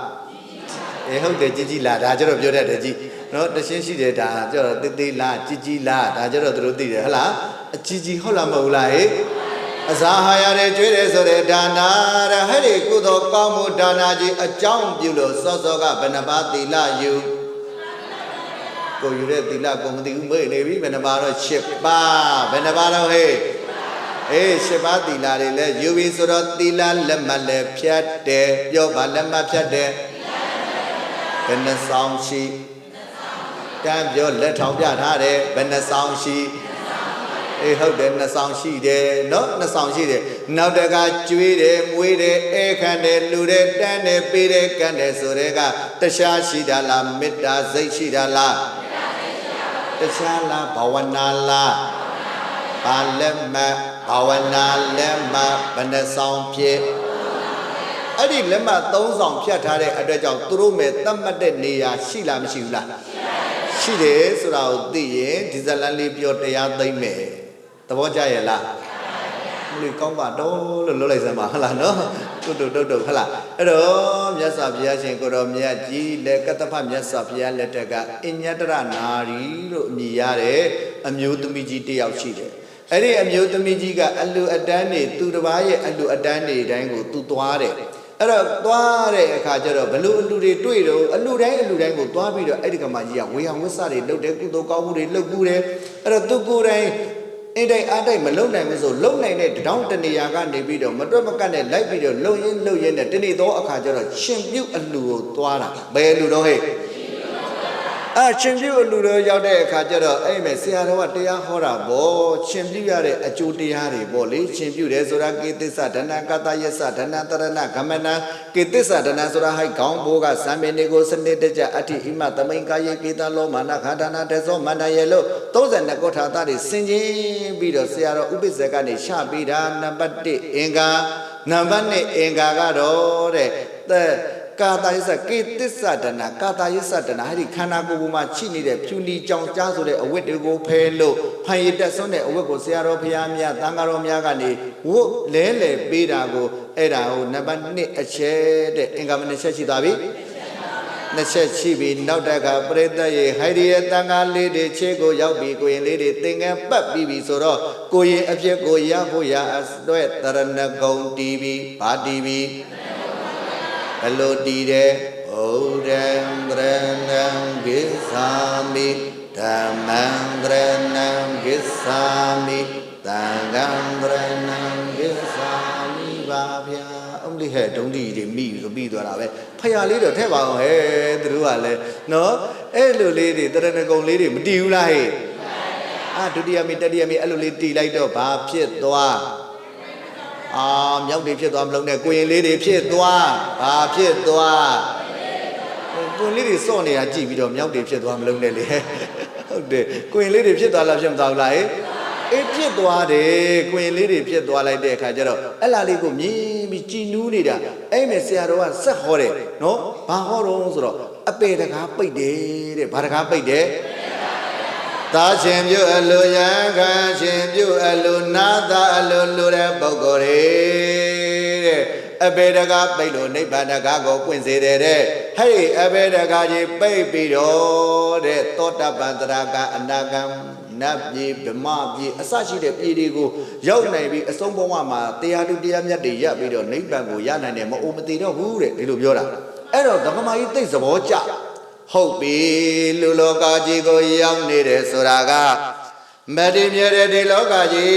အေးဟုတ်တယ်ကြီးကြီးလားဒါကျတော့ပြောတတ်တယ်ကြီးနော်တရှင်းရှိတယ်ဒါကျတော့သေးသေးလားကြီးကြီးလားဒါကျတော့သူတို့သိတယ်ဟလားအကြီးကြီးဟုတ်လားမဟုတ်လားဟဲ့အစာဟာရတယ်ကျွေးတယ်ဆိုတဲ့ဒါနာရဟဲ့ဒီကုသိုလ်ကောင်းမှုဒါနာကြီးအကြောင်းပြုလို့စောစောကဘယ်နှပါးသီလယူကိုယူတဲ့သီလကိုမသိဘူးမေ့နေပြီဘယ်နှပါးတော့7ပါးဘယ်နှပါးတော့ဟဲ့အေး7ပါးသီလတွေလဲယူပြီဆိုတော့သီလလက်မှတ်လဲဖြတ်တယ်ပြောပါလက်မှတ်ဖြတ်တယ်ဘယ်နှဆောင်ရှိတန်းပြောလက်ထောင်ပြထားတယ်ဘယ်နှဆောင်ရှိအေးဟုတ်တယ်2ဆောင်ရှိတယ်နော်2ဆောင်ရှိတယ်နောက်တကကျွေးတယ်မွေးတယ်အဲခံတယ်လူတယ်တန်းတယ်ပေးတယ်ကန်းတယ်ဆိုတဲ့ကတခြားရှိတာလားမေတ္တာစိတ်ရှိတာလားတခြားလားဘာဝနာလားဘာလက်မှတ်ဘာဝနာလက်မှတ်ဘယ်နှဆောင်ဖြစ်အဲ့ဒီလက်မှတ်3ဆောင်ဖြတ်ထားတဲ့အတွက်ကြောင့်သူတို့မဲ့သတ်မှတ်တဲ့နေရာရှိလားမရှိဘူးလားရှိတယ်ဆိုတာကိုသိရင်ဒီဇလန်လေးပြောတရားသိမ့်မယ်သဘောကျရဲ့လားမလို့ကောင်းပါတော့လို့လုပ်လိုက်စမ်းပါဟလားနော်တုတ်ဟလားအဲ့တော့မြတ်စွာဘုရားရှင်ကိုတော်မြတ်ကြီးလက်ကတ္တဖမြတ်စွာဘုရားလက်ထက်ကအညတရနာရီလို့အမည်ရတဲ့အမျိုးသမီးကြီးတစ်ယောက်ရှိတယ်အဲ့ဒီအမျိုးသမီးကြီးကအလူအတန်းနေသူတစ်ပါးရဲ့အလူအတန်းနေတိုင်းကိုသူသွားတယ်အဲ့တော့သွားတဲ့အခါကျတော့ဘလို့အလူတွေတွေ့တော့အလူတိုင်းကိုသွားပြီးတော့အဲ့ဒီကမှကြီးကဝေယံဝိဆတွေလုပ်တယ်ကုသိုလ်ကောင်းမှုတွေလုပ်ကူတယ်အဲ့တော့သူကိုယ်တိုင်အိမ်တိုင်းအားတိုင်းမလုံနိုင်ဘူးဆိုလုံနိုင်တဲ့တောင်းတနေရာကနေပြီးတော့မတွက်မကတ်နဲ့လိုက်ပြီးတော့လုံရင်းနဲ့တနေ့တော့အခါကျတော့ရှင်ပြုတ်အလူကိုသွားတာဘယ်လူတော့ဟဲ့ရှင်ပြုတ်အလူတော်ရောက်တဲ့အခါကျတော့အဲ့မဲ့ဆရာတော်ကတရားဟောတာပေါ့ရှင်ပြုတ်ရတဲ့အကျိုးတရားတွေပေါ့လေရှင်ပြုတ်တယ်ဆိုတာကေသစ္စဒဏကတယစ္စဒဏတရဏဂမနံကေသစ္စဒဏဆိုတာဟိုက်ခေါင်းဘိုးကစံပင်တွေကိုစနစ်တကျအဋ္ဌိဣမသမိန်ကာယေကေတလောမာနခန္ဓာနာတေဇောမန္တယေလို့32ကောထာသားတွေဆင်ခြင်ပြီးတော့ဆရာတော်ဥပိ္ပဇေကနေရှပေးတာနံပါတ်1အင်္ဂါနံပါတ်2အင်္ဂါကတော့တဲ့ ကာတာယစ္စကေသစ္စာဒနာကာတာယစ္စဒနာဟဲ့ဒီခန္ဓာကိုယ်ပေါ်မှာချိနေတဲ့ဖြူနီကြောင်ကြားဆိုတဲ့အဝတ်တွေကိုဖယ်လို့ဖန်ရည်တက်ဆွန်းတဲ့အဝတ်ကိုဆရာတော်ဘုရားမြတ်သံဃာတော်များကနေဝတ်လဲလဲပေးတာကိုအဲ့ဒါကိုနံပါတ်1အချက်တဲ့အင်္ဂါမ2ချက်ရှိသွားပြီ2ချက်ရှိပြီနောက်တက်ကပရိသတ်ရေဟိုင်ဒီရဲ့တန်ခါလေးတွေခြေကိုရောက်ပြီကိုရင်လေးတွေသင်္ကန်းပတ်ပြီးပြီဆိုတော့ကိုရင်အဖြစ်ကိုရဖို့ရအတွက်တရဏဂုံတီးပြီးဗာတီးပြီးဘလို့တီးတယ်ဘုဒ္ဓံတရဏံဂစ္ဆာမိဓမ္မံတရဏံဂစ္ဆာမိသံဃံတရဏံဂစ္ဆာမိပါဗျာအမလေးဟဲ့ဒုံးတီတွေမိဆိုပြီးသွားတာပဲဖယားလေးတော့ထည့်ပါအောင်ဟဲ့သူတို့ကလည်းနော်အဲ့လိုလေးတွေတရဏဂုံလေးတွေမတီးဘူးလားဟဲ့ဒုတိယမိတတိယမိအဲ့လိုလေးတီးလိုက်တော့ဘာဖြစ်သွားမြောက်တွေဖြစ်သွားမလုံးနဲ့ကိုရင်လေးတွေဖြစ်သွားဘာဖြစ်သွားကိုရင်လေးတွေစော့နေတာကြည့်ပြီးတော့မြောက်တွေဖြစ်သွားမလုံးနဲ့လေဟုတ်တယ်ကိုရင်လေးတွေဖြစ်သွားလားဖြစ်မသွားဘူးလားအေးဖြစ်သွားတယ်ကိုရင်လေးတွေဖြစ်သွားလိုက်တဲ့အခါကျတော့အဲ့လာလေးကိုမြင်ပြီးကြည်နူးနေတာအဲ့မဲ့ဆရာတော်ကဆက်ဟောတယ်နော်ဘာဟောတော့ဆိုတော့အပေတကားပိတ်တယ်တဲ့ဘာတကားပိတ်တယ်သာရှင်ပြုအလိုရံခံရှင်ပြုအလိုနာသာအလိုလူတဲ့ပုဂ္ဂိုလ်တွေတဲ့အပေတကားပိတ်လို့နိဗ္ဗာန်တကားကိုပွင့်စေတယ်တဲ့ဟဲ့အပေတကားကြီးပိတ်ပြီးတော့တဲ့သောတပန်တရာကအနာဂံနတ်ပြည်ဗမာပြည်အစရှိတဲ့ပြည်တွေကိုရောက်နိုင်ပြီးအဆုံးဘဝမှာတရားသူတရားမြတ်တွေရပ်ပြီးတော့နိဗ္ဗာန်ကိုရနိုင်တယ်မအိုမသေးတော့ဘူးတဲ့ဒီလိုပြောတာအဲ့တော့ဓမ္မကြီးသိသဘောကျဟုတ်ပြီလူလောကကြီးကိုရောက်နေတယ်ဆိုတာကမတည်မြဲတဲ့ဒီလောကကြီး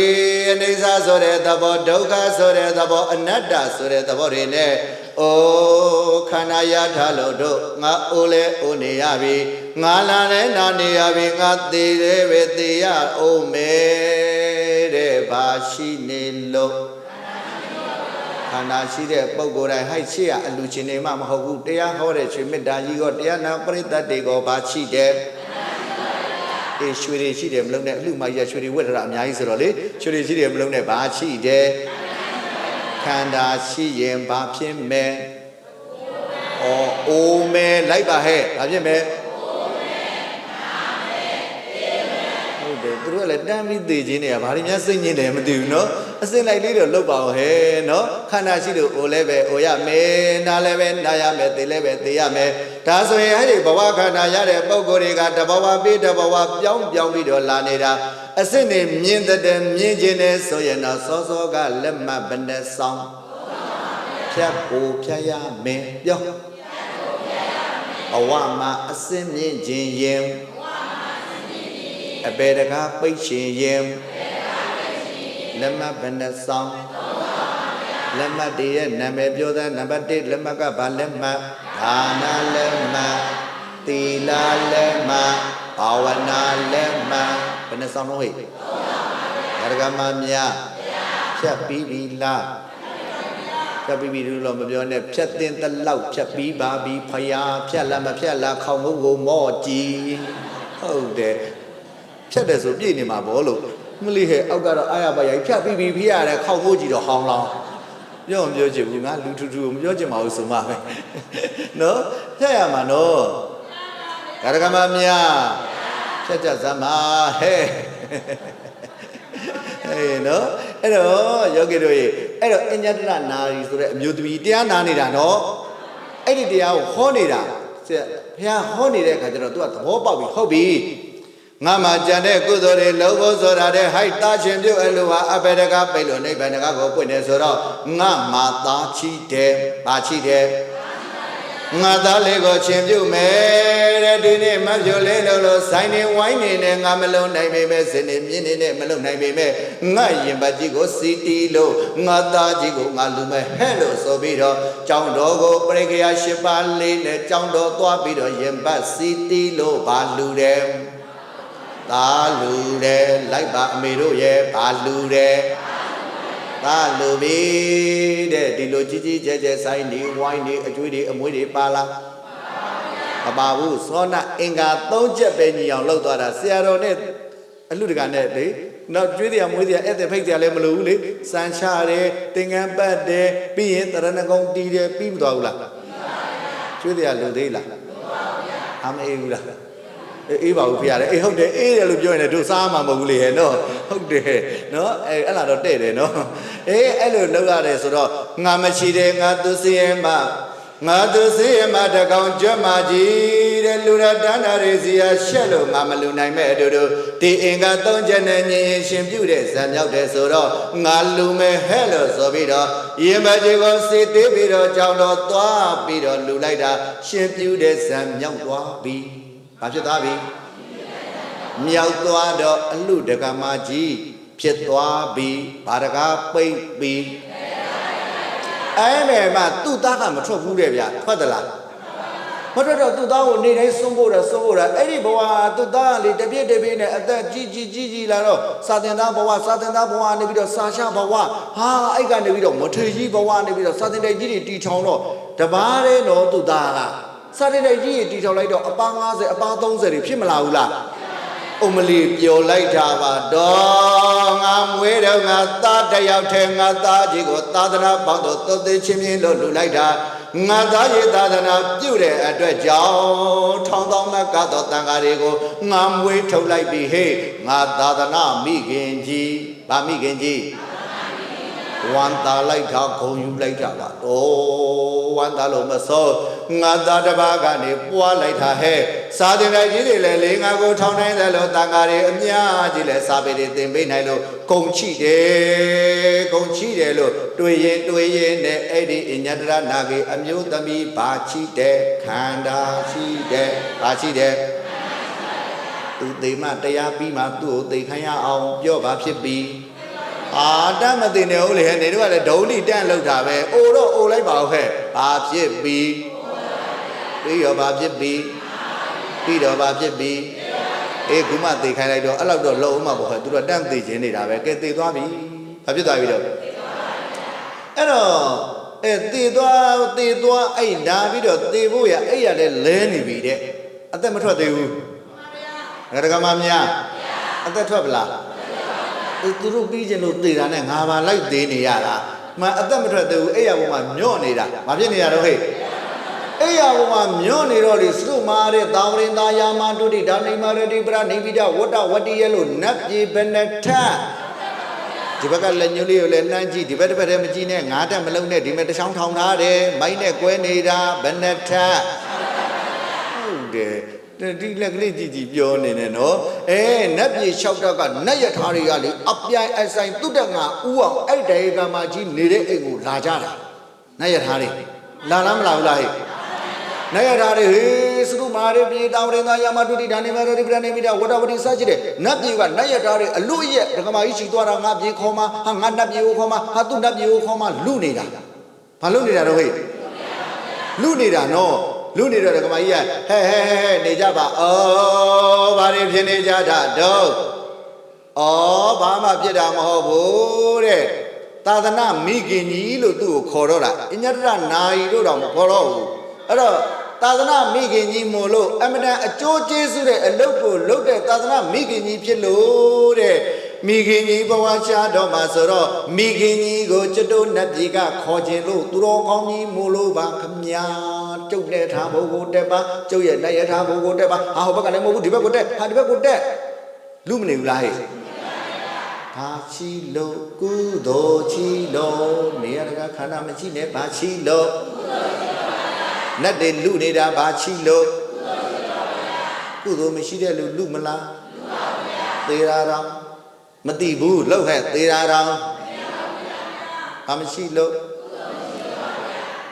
အနိစ္စဆိုတဲ့သဘောဒုက္ခဆိုတဲ့သဘောအနတ္တဆိုတဲ့သဘောတွေနဲ့အိုခန္ဓာရထားလို့တို့ငါအိုလဲအိုနေရပြီငါလာလဲနာနေရပြီငါသေတယ်ပဲသေရအောင်မယ်တဲ့ဘာရှိနေလို့ခန္ဓာရှိတဲ့ပုဂ္ဂိုလ်တိုင်းဟိုက်ရှိရအလူချင်းနေမှမဟုတ်ဘူးတရားဟောတဲ့ရွှေမေတ္တာကြီးကတရားနာပရိသတ်တွေကိုဘာရှိတယ်ရွှေတွေရှိတယ်မလုံးနဲ့အလှမကြီးရွှေတွေဝတ်ထတာအများကြီးဆိုတော့လေရွှေတွေရှိတယ်မလုံးနဲ့ဘာရှိတယ်ခန္ဓာရှိရင်ဘာဖြစ်မယ်အိုးမဲလိုက်ပါဟဲ့ဘာဖြစ်မယ်ဟုတ်တယ်သူတို့ကလည်းတမ်းပြီးသေခြင်းတွေကဘာတွေများစိတ်ညစ်တယ်မသိဘူးနော်အစင်လိုက်လေးတော့လုတ်ပါအောင်ဟဲ့နော်ခန္ဓာရှိလို့အိုလည်းပဲအိုရမယ်နားလည်းပဲနားရမယ်သေလည်းပဲသေရမယ်ဒါဆိုရင်အဲ့ဒီဘဝခန္ဓာရတဲ့ပုံကိုယ်တွေကတဘဝပြီးတဘဝပြောင်းပြီးတော့လာနေတာအစစ်နေမြင်တဲ့မြင်ခြင်းနဲ့ဆိုရင်တော့စောစောကလက်မှတ်ဘယ်နဲ့ဆောင်ဖြတ်ဖို့ဖြတ်ရမယ်ပြောဘဝမှာအစစ်မြင်ခြင်းရင်အပေတကားပိတ်ရှင်ရင်လက်မှတ်ဘယ်နဲ့ဆောင်လက်မှတ်တည်းရဲ့နာမည်ပြောတဲ့နံပါတ်1လက်မှတ်ကဘာလက်မှတ်ဒါနလက်မှတ်သီလလက်မှတ်ဘာဝနာလက်မှတ်ဘယ်နဲ့ဆောင်လို့ဟဲ့ဒါကမှများဖြတ်ပြီးပြီလားဖြတ်ပြီးပြီလို့မပြောနဲ့ဖြတ်တင်တလောက်ဖြတ်ပြီးပါပြီဖယားဖြတ်လားမဖြတ်လားခေါင်းငုတ်ကိုမော့ကြည့်ဟုတ်တယ်ဖြတ်တယ်ဆိုပြည့်နေမှာဘောလို့မလီဟဲ့အောက်ကတော့အာရပါရိုက်ဖြတ်ပြီးပြီဖိရတယ်ခေါက်ဖို့ကြည့်တော့ဟောင်းလောင်းပြောမပြောချင်ဘူးငါလူထူထူမပြောချင်ပါဘူးဆိုမှပဲနော်ဖြတ်ရမှာနော်ဒါကမှများဖြတ်ကြစမ်းပါဟဲ့နော်အဲ့တော့ယောဂီတို့ရေအဲ့တော့အညတရနာရီဆိုတဲ့အမျိုးသမီးတရားနာနေတာနော်အဲ့ဒီတရားကိုဟောနေတာဘုရားဟောနေတဲ့အခါကျတော့ तू ကသဘောပေါက်ပြီဟုတ်ပြီငါမှကြံတဲ့ကုသိုလ်တွေလုံးဖို့ဆိုတာတဲ့ဟိုက်သားရှင်ပြုအလိုဟာအပေတကားပိတ်လို့နိဗ္ဗာန်တကားကိုပွင့်တယ်ဆိုတော့ငါမှသားချီတယ်ပါချီတယ်ငါသားလေးကိုရှင်ပြုမယ်တဲ့ဒီနေ့မပြုလေးလို့ဆိုင်နေဝိုင်းနေနဲ့ငါမလုံးနိုင်ပေမဲ့စင်နေမြင်းနေနဲ့မလုံးနိုင်ပေမဲ့ငါရင်ပတ်ကြီးကိုစီတီလို့ငါသားကြီးကိုငါလူမဲ့ဟဲ့လို့ဆိုပြီးတော့ကြောင်းတော်ကိုပရိက္ခယာ၈ပါးလေးနဲ့ကြောင်းတော်သွားပြီးတော့ရင်ပတ်စီတီလို့ဘာလူတယ်သာလူတယ်လိုက်ပါအမေတို့ရဲ့ဘာလူတယ်သာလူပြီတဲ့ဒီလိုကြီးကြီးကျယ်ကျယ်ဆိုင်နေဝိုင်းနေအကျွေးတွေအမွေးတွေပါလားမပါဘူးစောနအင်္ဂါ၃ချက်ပဲညီအောင်လောက်သွားတာဆရာတော်နဲ့အလှတကနဲ့လေနောက်ကျွေးတရားမွေးတရားအဲ့တဲ့ဖိတ်တရားလည်းမလိုဘူးလေစံချတယ်သင်္ကန်းပတ်တယ်ပြီးရင်တရဏဂုံတီးတယ်ပြီးမသွားဘူးလား ကျွေးတရားလူသေးလားအမအေးဘူးလားအေးပါဘူးဖေရတယ်အေးဟုတ်တယ်အေးတယ်လို့ပြောရင်လည်းတို့စားမှာမဟုတ်ဘူးလေဟဲ့နော်ဟုတ်တယ်နော်အဲ့လာတော့တဲ့တယ်နော်အဲ့လိုလုပ်ရတယ်ဆိုတော့ငါမရှိတယ်ငါသူစင်းမငါသူစင်းမတကောင်ကြွတ်မကြီးတဲ့လူရတန်းတာတွေစီယာရှက်လို့ငါမလူနိုင်မဲ့အတူတူဒီအင်္ဂါ၃ချက်နဲ့ညင်ရှင်ပြုတဲ့ဇံမြောက်တယ်ဆိုတော့ငါလူမဲ့ဟဲ့လို့ဆိုပြီးတော့ရင်မကြီးကိုစီသေးပြီးတော့ကြောင်တော်သွားပြီးတော့လူလိုက်တာရှင်ပြုတဲ့ဇံမြောက်သွားပြီဘာဖြစ်သွားပြီမြောက်သွားတော့အလူတကမာကြီးဖြစ်သွားပြီဘာတကားပိတ်ပြီအဲ့မဲ့မှသူ့သားကမထွက်ဘူးတဲ့ဗျာထွက်သလားမထွက်တော့သူ့သားကိုနေတိုင်းဆုံးဖို့တာအဲ့ဒီဘဝသူ့သားကလေတပြည့်နဲ့အသက်ကြီးလာတော့စာသင်သားဘဝနေပြီးတော့စာချဘဝဟာအဲ့ကနေပြီးတော့မထေကြီးဘဝနေပြီးတော့စာသင်တိုက်ကြီးတွေတီချောင်းတော့တပားတဲ့တော့သူ့သားကစာသင်တိုက်ကြီးတွေတီချောင်းလိုက်တော့အပန်း50အပန်း30တွေဖြစ်မလာဘူးလားအုံမလီပျော်လိုက်တာပါတော့ငါမွေးတော့ငါသားတယောက်ထဲငါသားကြီးကိုသာသနာပေါင်းတော့သွတ်သိချင်းချင်းလို့လူလိုက်တာငါသားကြီးသာသနာပြုတဲ့အတွက်ကြောင့်ထောင်သောမကတော့တန်ဃာတွေကိုငါမွေးထုတ်လိုက်ပြီဟေ့ငါသာသနာမိခင်ကြီးဗာမိခင်ကြီးဝမ်းသာလိုက်တာဂုံယူလိုက်တာပါတော့ဝမ်းသာလို့မစိုးငါသားတစ်ပါးကနေပွားလိုက်တာဟဲ့စာသင်တိုက်ကြီးတွေလည်းလေးငါကိုထောင်နိုင်တယ်လို့တန်ဃာတွေအများကြီးလည်းစာပေတွေသင်ပေးနိုင်လို့ဂုံချိတယ်လို့တွေ့ရင်နဲ့အဲ့ဒီအညတရနာကေအမျိုးသမီးဘာချိတယ်ခန္ဓာရှိတယ်ဘာချိတယ်သူသိမှတရားပြီးမှသူ့ကိုသိခိုင်းရအောင်ပြောပါဖြစ်ပြီတတ်မသိနေဦးလေနေတို့ကလည်းဒုံးလိတန့်လောက်တာပဲအိုတော့အိုလိုက်ပါဦးခဲ့ဘာဖြစ်ပြီပြီးရောဘာဖြစ်ပြီပြီးတော့ဘာဖြစ်ပြီခုမှသိခိုင်းလိုက်တော့အဲ့လောက်တော့လုံအောင်မှာပေါ့ဟဲ့သူတို့တန့်သိခြင်းနေတာပဲကဲသိသွားပြီဘာဖြစ်သွားပြီတော့အဲ့တော့သိသွားအဲ့နာပြီးတော့သိဖို့ရအဲ့ရလည်းလဲနေပြီတဲ့အသက်မထွက်သေးဘူးငါတကမများအသက်ထွက်ပလားသူတို့ပြီးခြင်းလို့သေတာနဲ့ငါပါလိုက်သေးနေရတာမှအသက်မထွက်သေးဘူးအဲ့ရဘုံမှာညော့နေတာဘာဖြစ်နေရတော့ဟဲ့အဲ့ရဘုံမှာညော့နေတော့လေစုမာတဲ့တာဝရင်သားယာမတုတိဒါနိမာရတိပရနိဗ္ဗိဒဝတ္တဝတ္တိရဲ့လို့နတ်ပြေဘယ်နဲ့ထဒီဘက်ကလက်ညှိုးလေးကိုလည်းနှမ်းကြည့်ဒီဘက်တစ်ဖက်တည်းမကြည့်နဲ့ငါးတက်မလုံးနဲ့ဒီမဲ့တစ်ချောင်းထောင်ထားတယ်မိုင်းနဲ့ကွဲနေတာဘယ်နဲ့ထဟုတ်တယ်ဒီလက်ကလေးကြည့်ပြောနေတယ်နော်နတ်ပြေ6တောက်ကနတ်ရထားတွေကလေအပြိုင်အဆိုင်တုတ္တငါဥအောင်အဲ့တေကမှာကြီးနေတဲ့အိမ်ကိုလာကြတာနတ်ရထားတွေလာလားမလာဘူးလားဟဲ့နတ်ရထားတွေဟေးစရုမာရပြေတောင်ရင်သားယာမတုတိဒါနေမရတိပရနေမိတာဝတ္တဝတိစကြည့်တယ်နတ်ပြေကနတ်ရထားတွေအလို့ရဲ့ဒကမာကြီးချီသွားတာငါပြေခေါ်မှာဟာငါနတ်ပြေကိုခေါ်မှာဟာသူနတ်ပြေကိုခေါ်မှာလူနေတာဘာလို့နေတာတော့ဟဲ့လူနေတာနော်လူနေတော့ကမကြီးကဟဲနေကြပါဘာတွေဖြစ်နေကြတာတော့ဘာမှဖြစ်တာမဟုတ်ဘူးတဲ့သာသနာမိခင်ကြီးလို့သူ့ကိုခေါ်တော့တာအညတရနာယီတို့တော့မခေါ်တော့ဘူးအဲ့တော့သာသနာမိခင်ကြီးမို့လို့အမတန်အကျိုးကျေးဇူးတဲ့အလုပ်ကိုလုပ်တဲ့သာသနာမိခင်ကြီးဖြစ်လို့တဲ့မိခင်ကြီးဘဝရှားတော့မှာဆိုတော့မိခင်ကြီးကိုကျွတ်တို့နတ်ပြည်ကခေါ်ခြင်းလို့သူတော်ကောင်းကြီးမို့လို့ပါခမညာကျုပ်နဲ့ထားဖို့ကိုတက်ပါကျုပ်ရဲ့နဲ့ရထားဖို့ကိုတက်ပါဟိုဘက်ကလည်းမဟုတ်ဘူးဒီဘက်ကိုတက်ဒီဘက်ကိုတက်လူမနေဘူးလားဟဲ့ဘာချီလို့ကုသိုလ်ချီလို့နေရကခန္ဓာမရှိနဲ့ဘာချီလို့နတ်တွေလူနေတာဘာချီလို့ကုသိုလ်မရှိတဲ့လူမလားသေရာတော်မသိဘူးလောက်ဟဲ့သေရာတော်ဘာမရှိလို့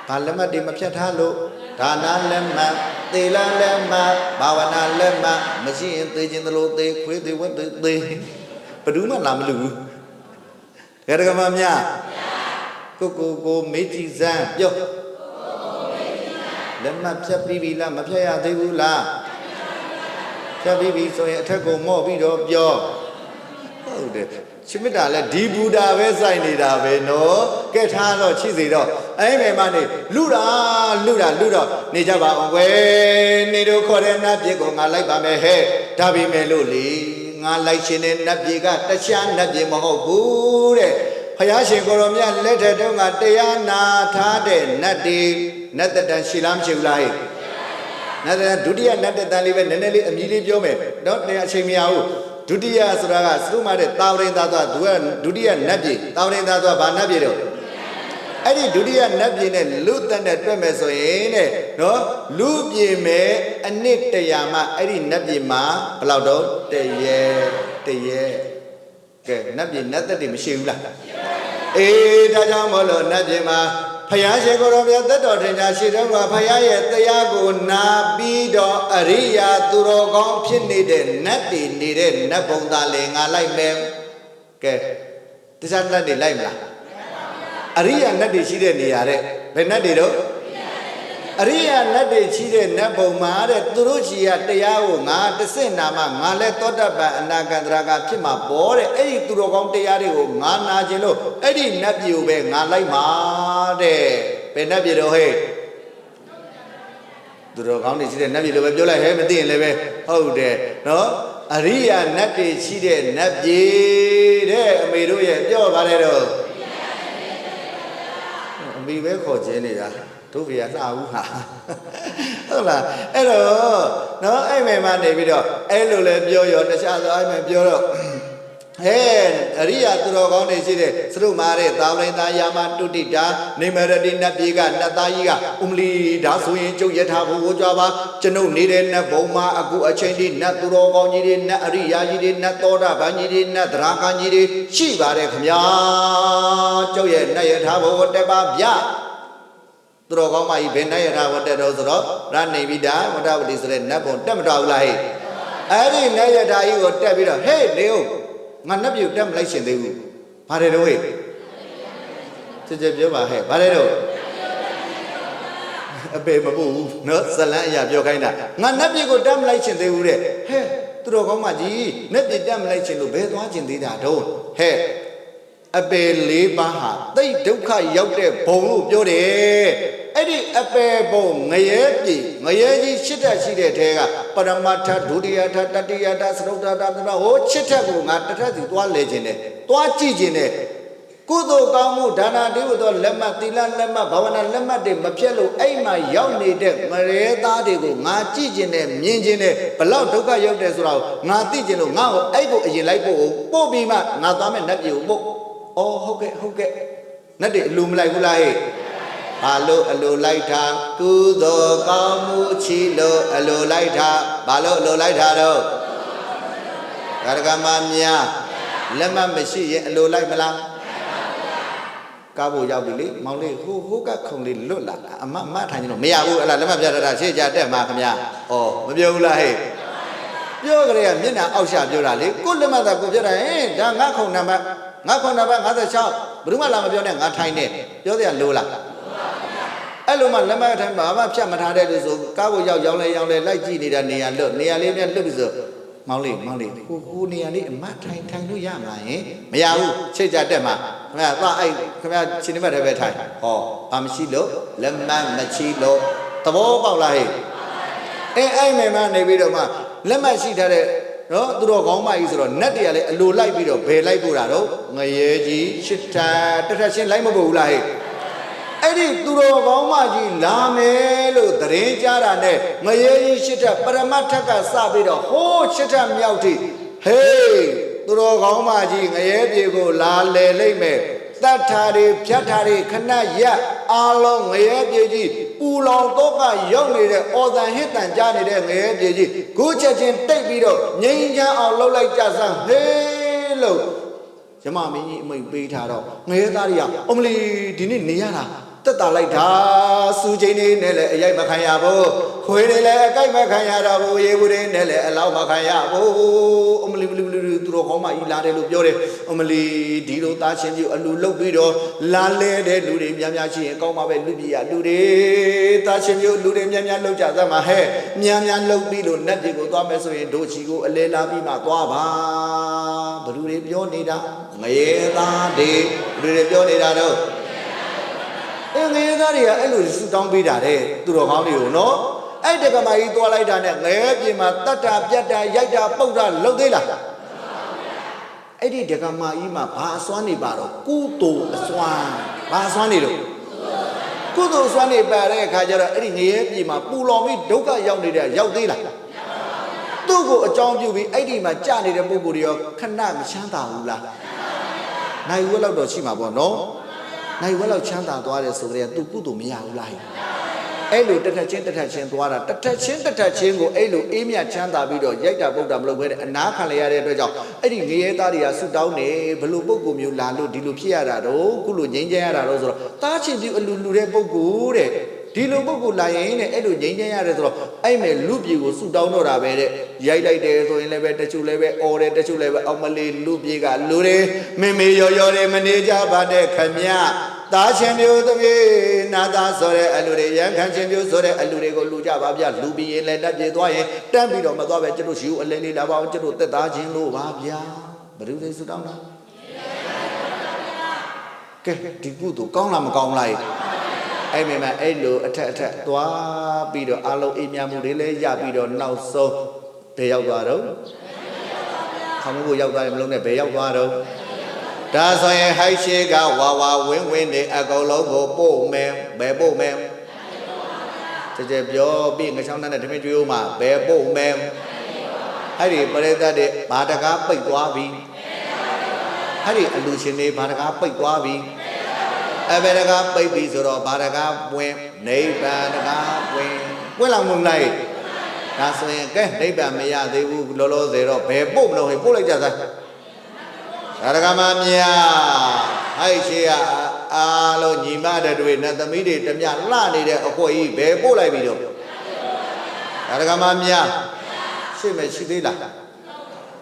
ဘာလက်မှတ်တွေမဖြတ်ထားလို့ဒါနလက်မှတ်သေလလက်မှတ်ဘာဝနာလက်မှတ်မရှိရင်သေခြင်းသလိုသေခွေးသေဝက်သေဘယ်သူမှလာမလို့ဘူးဘယ်တကမှများကိုမေးကြည့်စမ်းပြောလက်မှတ်ဖြတ်ပြီးပြီလားမဖြတ်ရသေးဘူးလားဖြတ်ပြီးပြီဆိုရင်အထက်ကိုမော့ပြီးတော့ပြောဟုတ်တယ်ชิมิตาလဲဒီဘူတာပဲစိုက်နေတာပဲနော်ကဲထားတော့ချိစီတော့အဲ့မယ်မနေလူတော့နေကြပါအောင်ကွယ်နေတို့ခေါ်တဲ့နတ်ပြည်ကိုငါလိုက်ပါမယ်ဟဲ့ဒါပေမဲ့လို့လေငါလိုက်ရှင်တဲ့နတ်ပြည်ကတခြားနတ်ပြည်မဟုတ်ဘူးတဲ့ဖယားရှင်ကိုရောမြတ်လက်ထက်တုန်းကတရားနာထားတဲ့နတ်တွေ နတ်တန်ရှီလားမရှိဘူးလားဟဲ့နတ်တန်ဒုတိယနတ်တန်လေးပဲနည်းနည်းလေးအမြည်လေးပြောမယ်နော်တရားအချိန်မရဘူးဒုတိယဆိုတာကစရုမတဲ့တာဝရင်သားသွားသူကဒုတိယနတ်ပြည်တာဝရင်သားသွားဘာနတ်ပြည်တော့အဲ့ဒီဒုတိယနတ်ပြည်နဲ့လူတန်နဲ့တွက်မယ်ဆိုရင်တဲ့နော်လူပြည်မဲ့အနှစ်တရာမှအဲ့ဒီနတ်ပြည်မှာဘယ်လောက်တော့တရေကဲနတ်ပြည်နတ်သက်တွေမရှိဘူးလားအေးဒါကြောင့်မို့လို့နတ်ပြည်မှာဖယားရှင်ကိုရောမြတ်သက်တော်ထင်ရှားရှိတော့ကဖယားရဲ့တရားကိုနာပြီးတော့အရိယာသူတော်ကောင်းဖြစ်နေတဲ့နတ်တွေနေတဲ့နတ်ဘုံသားလေငါလိုက်မယ်ကဲတရားနတ်တွေလိုက်မလားအရိယာနတ်တွေရှိတဲ့နေရာတဲ့ဘယ်နတ်တွေတော့အရိယာနတ်တွေရှိတဲ့နတ်ဘုံမှာတဲ့သူတို့ရှိရတရားကိုငါတဆင့်နာမှငါလဲသောတပန်အနာဂန္တရာကဖြစ်မှာပေါ်တဲ့အဲ့ဒီသူတော်ကောင်းတရားတွေကိုငါနာခြင်းလို့အဲ့ဒီနတ်ပြည်ကိုပဲငါလိုက်မှာတဲ့ဘယ်နတ်ပြည်တော့ဟဲ့သူတော်ကောင်းတွေရှိတဲ့နတ်ပြည်လို့ပဲပြောလိုက်ဟဲ့မသိရင်လည်းပဲဟုတ်တယ်နော်အရိယာနတ်တွေရှိတဲ့နတ်ပြည်တဲ့အမေတို့ရဲ့ပြောပါလေတော့အမေပဲခေါ်ခြင်းနေတာတို့ဖေကလှဘူးဟာဟုတ်လားအဲ့တော့နော်အဲ့မယ်မနေပြီးတော့အဲ့လိုလဲပြောရောတခြားသောအဲ့မယ်ပြောတော့ဟဲ့အရိယာသူတော်ကောင်းတွေရှိတဲ့သရုမာတဲ့သာဝရိန်သားယာမတုတိတာနေမရတိနတ်ပြေကနတ်သားကြီးကဥမလီဒါဆိုရင်ကျုပ်ယထာဘုကိုကြွားပါကျွန်ုပ်နေတဲ့နတ်ဘုံမှာအခုအချိန်ထိနတ်သူတော်ကောင်းကြီးတွေနတ်အရိယာကြီးတွေနတ်သောတာပန်ကြီးတွေနတ်သရကံကြီးတွေရှိပါတယ်ခင်ဗျာကျုပ်ရဲ့နတ်ယထာဘုကိုတက်ပါဗျသူတော်ကောင်းမကြီးဘယ်နဲ့ရထားဝတ်တဲ့တော့ဆိုတော့ရနေပိတာဝတ္တဝတိဆိုတဲ့နတ်ဘုံတက်မတော်ဘူးလားဟဲ့အဲ့ဒီနတ်ရထားကြီးကိုတက်ပြီးတော့ဟေးနေဦးငါနတ်ပြုတ်တက်မလိုက်ရှင်သေးဘူးဘာတယ်တော့ဟဲ့ကြကြပြောပါဟဲ့ဘာတယ်တော့အပေမပို့ဘူးနော်ဇလန်းအရာပြောခိုင်းတာငါနတ်ပြုတ်ကိုတက်မလိုက်ရှင်သေးဘူးတဲ့ဟဲ့သူတော်ကောင်းမကြီးနတ်ပြုတ်တက်မလိုက်ရှင်လို့ဘယ်သွားခြင်းသေးတာတော့ဟဲ့အပေ၄ပါးဟာသိဒုက္ခရောက်တဲ့ဘုံလို့ပြောတယ်အဲ့ဒီအပေဘုံငရဲပြည်ငရဲကြီးရှစ်တက်ရှိတဲ့ထဲကပရမတ္ထဒုတိယထတတိယထသရုတ်ထတသရဟိုရှစ်ထက်ကိုငါတစ်ထက်စီသွားလဲခြင်းနဲ့သွားကြည့်ခြင်းနဲ့ကုသိုလ်ကောင်းမှုဒါနတိဝသောလက်မှတ်သီလလက်မှတ်ဘာဝနာလက်မှတ်တွေမဖြတ်လို့အဲ့မှာရောက်နေတဲ့ငရဲသားတွေကိုငါကြည့်ခြင်းနဲ့မြင်ခြင်းနဲ့ဘလောက်ဒုက္ခရောက်တယ်ဆိုတော့ငါသိခြင်းလို့ငါ့ကိုအဲ့ကိုအရင်လိုက်ပို့ပြီးမှငါသွားမယ်နတ်ပြည်ကိုပို့အော်ဟုတ်ကဲ့နတ်တွေအလိုမလိုက်ဘူးလားဟဲ့ဘာလို့အလိုလိုက်တာကုသိုလ်ကောင်းမှုချီလို့အလိုလိုက်တာဘာလို့အလိုလိုက်တာတော့ကာရကမများလက်မမရှိရင်အလိုလိုက်မလားကားဖို့ရောက်ပြီလေမောင်လေးဟိုကခုံလေးလွတ်လာအမထိုင်ကြတော့မရဘူးအဲ့လားလက်မပြတ်တာရှေ့ကြတက်မှာခင်ဗျာဩမပြောဘူးလားဟဲ့ပြောကြရမျက်နှာအောက်ရှာပြောတာလေကိုလက်မသာကိုပြောတာဟင်ဒါငါခုံနံပါတ်ငါခုံနံပါတ်56ဘယ်သူမှလာမပြောနဲ့ငါထိုင်နေပြောစရာလိုလားအဲ့လိုမှလက်မထိုင်ဘာမှဖြတ်မထားတဲ့လူဆိုကားကိုရောက်လဲလိုက်ကြည့်နေတာနေရာလွတ်နေရာလေးနဲ့လွတ်ပြီဆိုမောင်လေးဟိုနေရာလေးအမထိုင်လို့ရမလားဟင်မရဘူးချိတ်ကြတက်မှာခင်ဗျာသွားအဲ့ခင်ဗျာရှင်နေဘက်တည်းပဲထိုင်ဟောဘာမရှိလို့လက်မမရှိလို့သဘောပေါက်လားဟဲ့အဲ့မယ်မနေပြီးတော့မှလက်မရှိထားတဲ့နော်သူတော်ကောင်းမကြီးဆိုတော့နတ်တွေကလည်းအလိုလိုက်ပြီးတော့ဘယ်လိုက်ပို့တာတော့ငရဲကြီးရှစ်ထတစ်ထက်ရှင်းလိုက်မပို့ဘူးလားဟဲ့အဲ့ဒီသူတော်ကောင်းမကြီးလာမယ်လို့သတင်းကြားတာနဲ့ငရဲကြီးရှစ်ထပရမတ်ထက်ကစပြီးတော့ဟိုးရှစ်ထမြောက်ထိဟေးသူတော်ကောင်းမကြီးငရဲပြေကိုလာလေလိမ့်မယ်တတ်ထာတွေဖြတ်ထာတွေခဏရက်အားလုံးငရဲပြေကြီးပူလောင်တော့ကရောက်နေတဲ့အော်တန်ဟစ်တန်ကြားနေတဲ့ငရဲပြေကြီးကိုချက်ချင်းတိတ်ပြီးတော့ငြိမ်းချမ်းအောင်လှုပ်လိုက်ကြစမ်းဟေးလို့ရမမင်းကြီးအမိန်ပေးထားတော့ငရဲသားတွေကအမလီဒီနေ့နေရတာတက်တာလိုက်တာစူချင်းနေနဲ့လည်းအရိုက်မခံရဘူးခွေးတွေလည်းအကြိုက်မခံရတော့ဘူးရေဘူးတွေနဲ့လည်းအလောက်မခံရဘူးအမလီသူတော်ကောင်းမကြီးလာတယ်လို့ပြောတယ်အမလီဒီလိုသားချင်းကြီးအလူလုတ်ပြီးတော့လာလဲတဲ့လူတွေများရှိရင်အကောင်းပါပဲလူပြည်ရလူတွေသားချင်းမျိုးလူတွေများလုတ်ကြသမှာဟဲ့များလုတ်ပြီးလို့နတ်တွေကိုသွားမယ်ဆိုရင်ဒိုချီကိုအလဲလာပြီးမှသွားပါဘလူတွေပြောနေတာငရေသားတွေဘလူတွေပြောနေတာတော့ငရဲသားတွေကအဲ့လိုဆူတောင်းပေးတာတဲ့သူတော်ကောင်းတွေကိုနော်အဲ့တက္ကမကြီးသွားလိုက်တာနဲ့ငရဲပြင်မှာတတ်တာပြတ်တာရိုက်တာပုတ်တာလှုပ်သေးလားအဲ့ဒီတက္ကမကြီးမှာဘာအစွမ်းနေပါတော့ကုသိုလ်အစွမ်းဘာအစွမ်းနေတော့ကု ကုသိုလ်စွမ်းနေပါတဲ့အခါကျတော့အဲ့ဒီငရဲပြည်မှာပူလောင်ပြီးဒုက္ခရောက်နေတဲ့ရောက်သေးလားသူ့ကိုအကြောင်းပြုပြီးအဲ့ဒီမှာကြာနေတဲ့ပုဂ္ဂိုလ်တွေရောခဏမချမ်းသာဘူးလားနိုင်ဝက်လောက်တော့ရှိမှာပေါ့နော်နိုင်ဝက်လောက်ချမ်းသာသွားတယ်ဆိုတဲ့သူကုသိုလ်မရဘူးလားအဲ့လိုတထက်ချင်းသွားတာတထက်ချင်းကိုအဲ့လိုအေးမြချမ်းသာပြီးတော့ရိုက်တာပုတ်တာမလုပ်ဘဲနဲ့အနာခံရတဲ့အတွက်ကြောင့်အဲ့ဒီငရဲသားတွေကဆူတောင်းနေဘလို့ပုဂ္ဂိုလ်မျိုးလာလို့ဒီလိုဖြစ်ရတာတော့ခုလိုငြိမ်းချမ်းရတာတော့ဆိုတော့တားချင်ပြီးအလူတဲ့ပုဂ္ဂိုလ်တဲ့ဒီလိုပုဂ္ဂိုလ်လာရင်တဲ့အဲ့လိုငြိမ်းချမ်းရတယ်ဆိုတော့အဲ့မဲ့လူပြေကိုဆူတောင်းတော့တာပဲတဲ့ရိုက်လိုက်တယ်ဆိုရင်လည်းပဲတချို့လည်းပဲအော်တယ်တချို့လည်းပဲအောက်မလေးလူပြေကလူတွေမေမေရော်တွေမနေကြပါတဲ့ခမညာသားချင်းမျိုးသမီးနာသားဆိုတဲ့အလူတွေရန်ခံချင်းမျိုးဆိုတဲ့အလူတွေကိုလူကြပါဗျလူပြီးရင်လည်းတက်ပြေသွားရင်တန်းပြီးတော့မသွားပဲကျတို့ရှိဦးအလဲလေးလာပါအောင်ကျတို့တက်သားချင်းလို့ပါဗျာဘယ်လိုလဲဆူတောင်းတာကဲဒီကုသိုလ်ကောင်းလားမကောင်းလားအဲ့မိမအဲ့လိုအထက်သွားပြီးတော့အလုံးအိမ်များမှုတွေလည်းရပြီးတော့နောက်ဆုံးဘယ်ရောက်သွားတော့ခေါင်းမိုးကိုရောက်သွားတယ်မလုံးနဲ့ဘယ်ရောက်သွားတော့ဒါဆိုရင်ဟိုက်ရှိကဝါဝင်းနေအကုန်လုံးကိုပို့မယ်ဘယ်ပို့မယ်ကြကြပြောပြီးငချောင်းနဲ့တမင်ကျွေးဦးမှာဘယ်ပို့မယ်အဲ့ဒီပရိသတ်တွေဘာတကားပိတ်သွားပြီအဲ့ဒီအလူရှင်တွေဘာတကားပိတ်သွားပြီအဘယ်တကားပိတ်ပြီဆိုတော့ဘာတကားဝင်နိဗ္ဗာန်တကားဝင်လောက်မလိုက်ဒါဆိုရင်ကဲနိဗ္ဗာန်မရသေးဘူးလောလောဆယ်တော့ဘယ်ပို့မလို့ပို့လိုက်ကြသားဒါရကမမြာဟိုက်ရှိရအားလုံးညီမတွေနဲ့သမီးတွေတမျှလှနေတဲ့အခွက်ကြီးဘယ်ပို့လိုက်ပြီတော့ဒါရကမမြာရှိမရှိသေးလား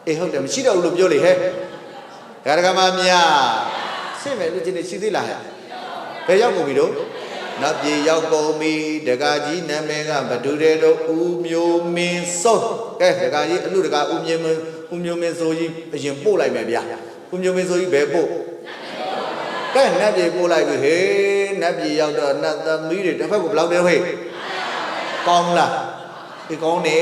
အေးဟုတ်တယ်မရှိတော့ဘူးလို့ပြောလေဟဲ့ဒါရကမမြာရှိမယ်လူချင်းတွေရှိသေးလားဟဲ့ဘယ်ရောက်ကုန်ပြီတော့နတ်ပြည်ရောက်ကုန်ပြီဒကာကြီးနာမည်ကဘဒုရဲတို့ဦးမျိုးမင်းစိုးကဲဒကာကြီးအလူဒကာဦးမျိုးမင်းစိုးကြီးအရင်ပို့လိုက်မယ်ဗျာဦးမျိုးမင်းစိုးကြီးဘယ်ပို့ကဲနတ်ပြည်ပို့လိုက်ပြီဟေးနတ်ပြည်ရောက်တော့နတ်သမီးတွေတစ်ဖက်ကိုဘယ်လောက်လဲဟဲ့ကောင်းလားဒီကောင်းနေ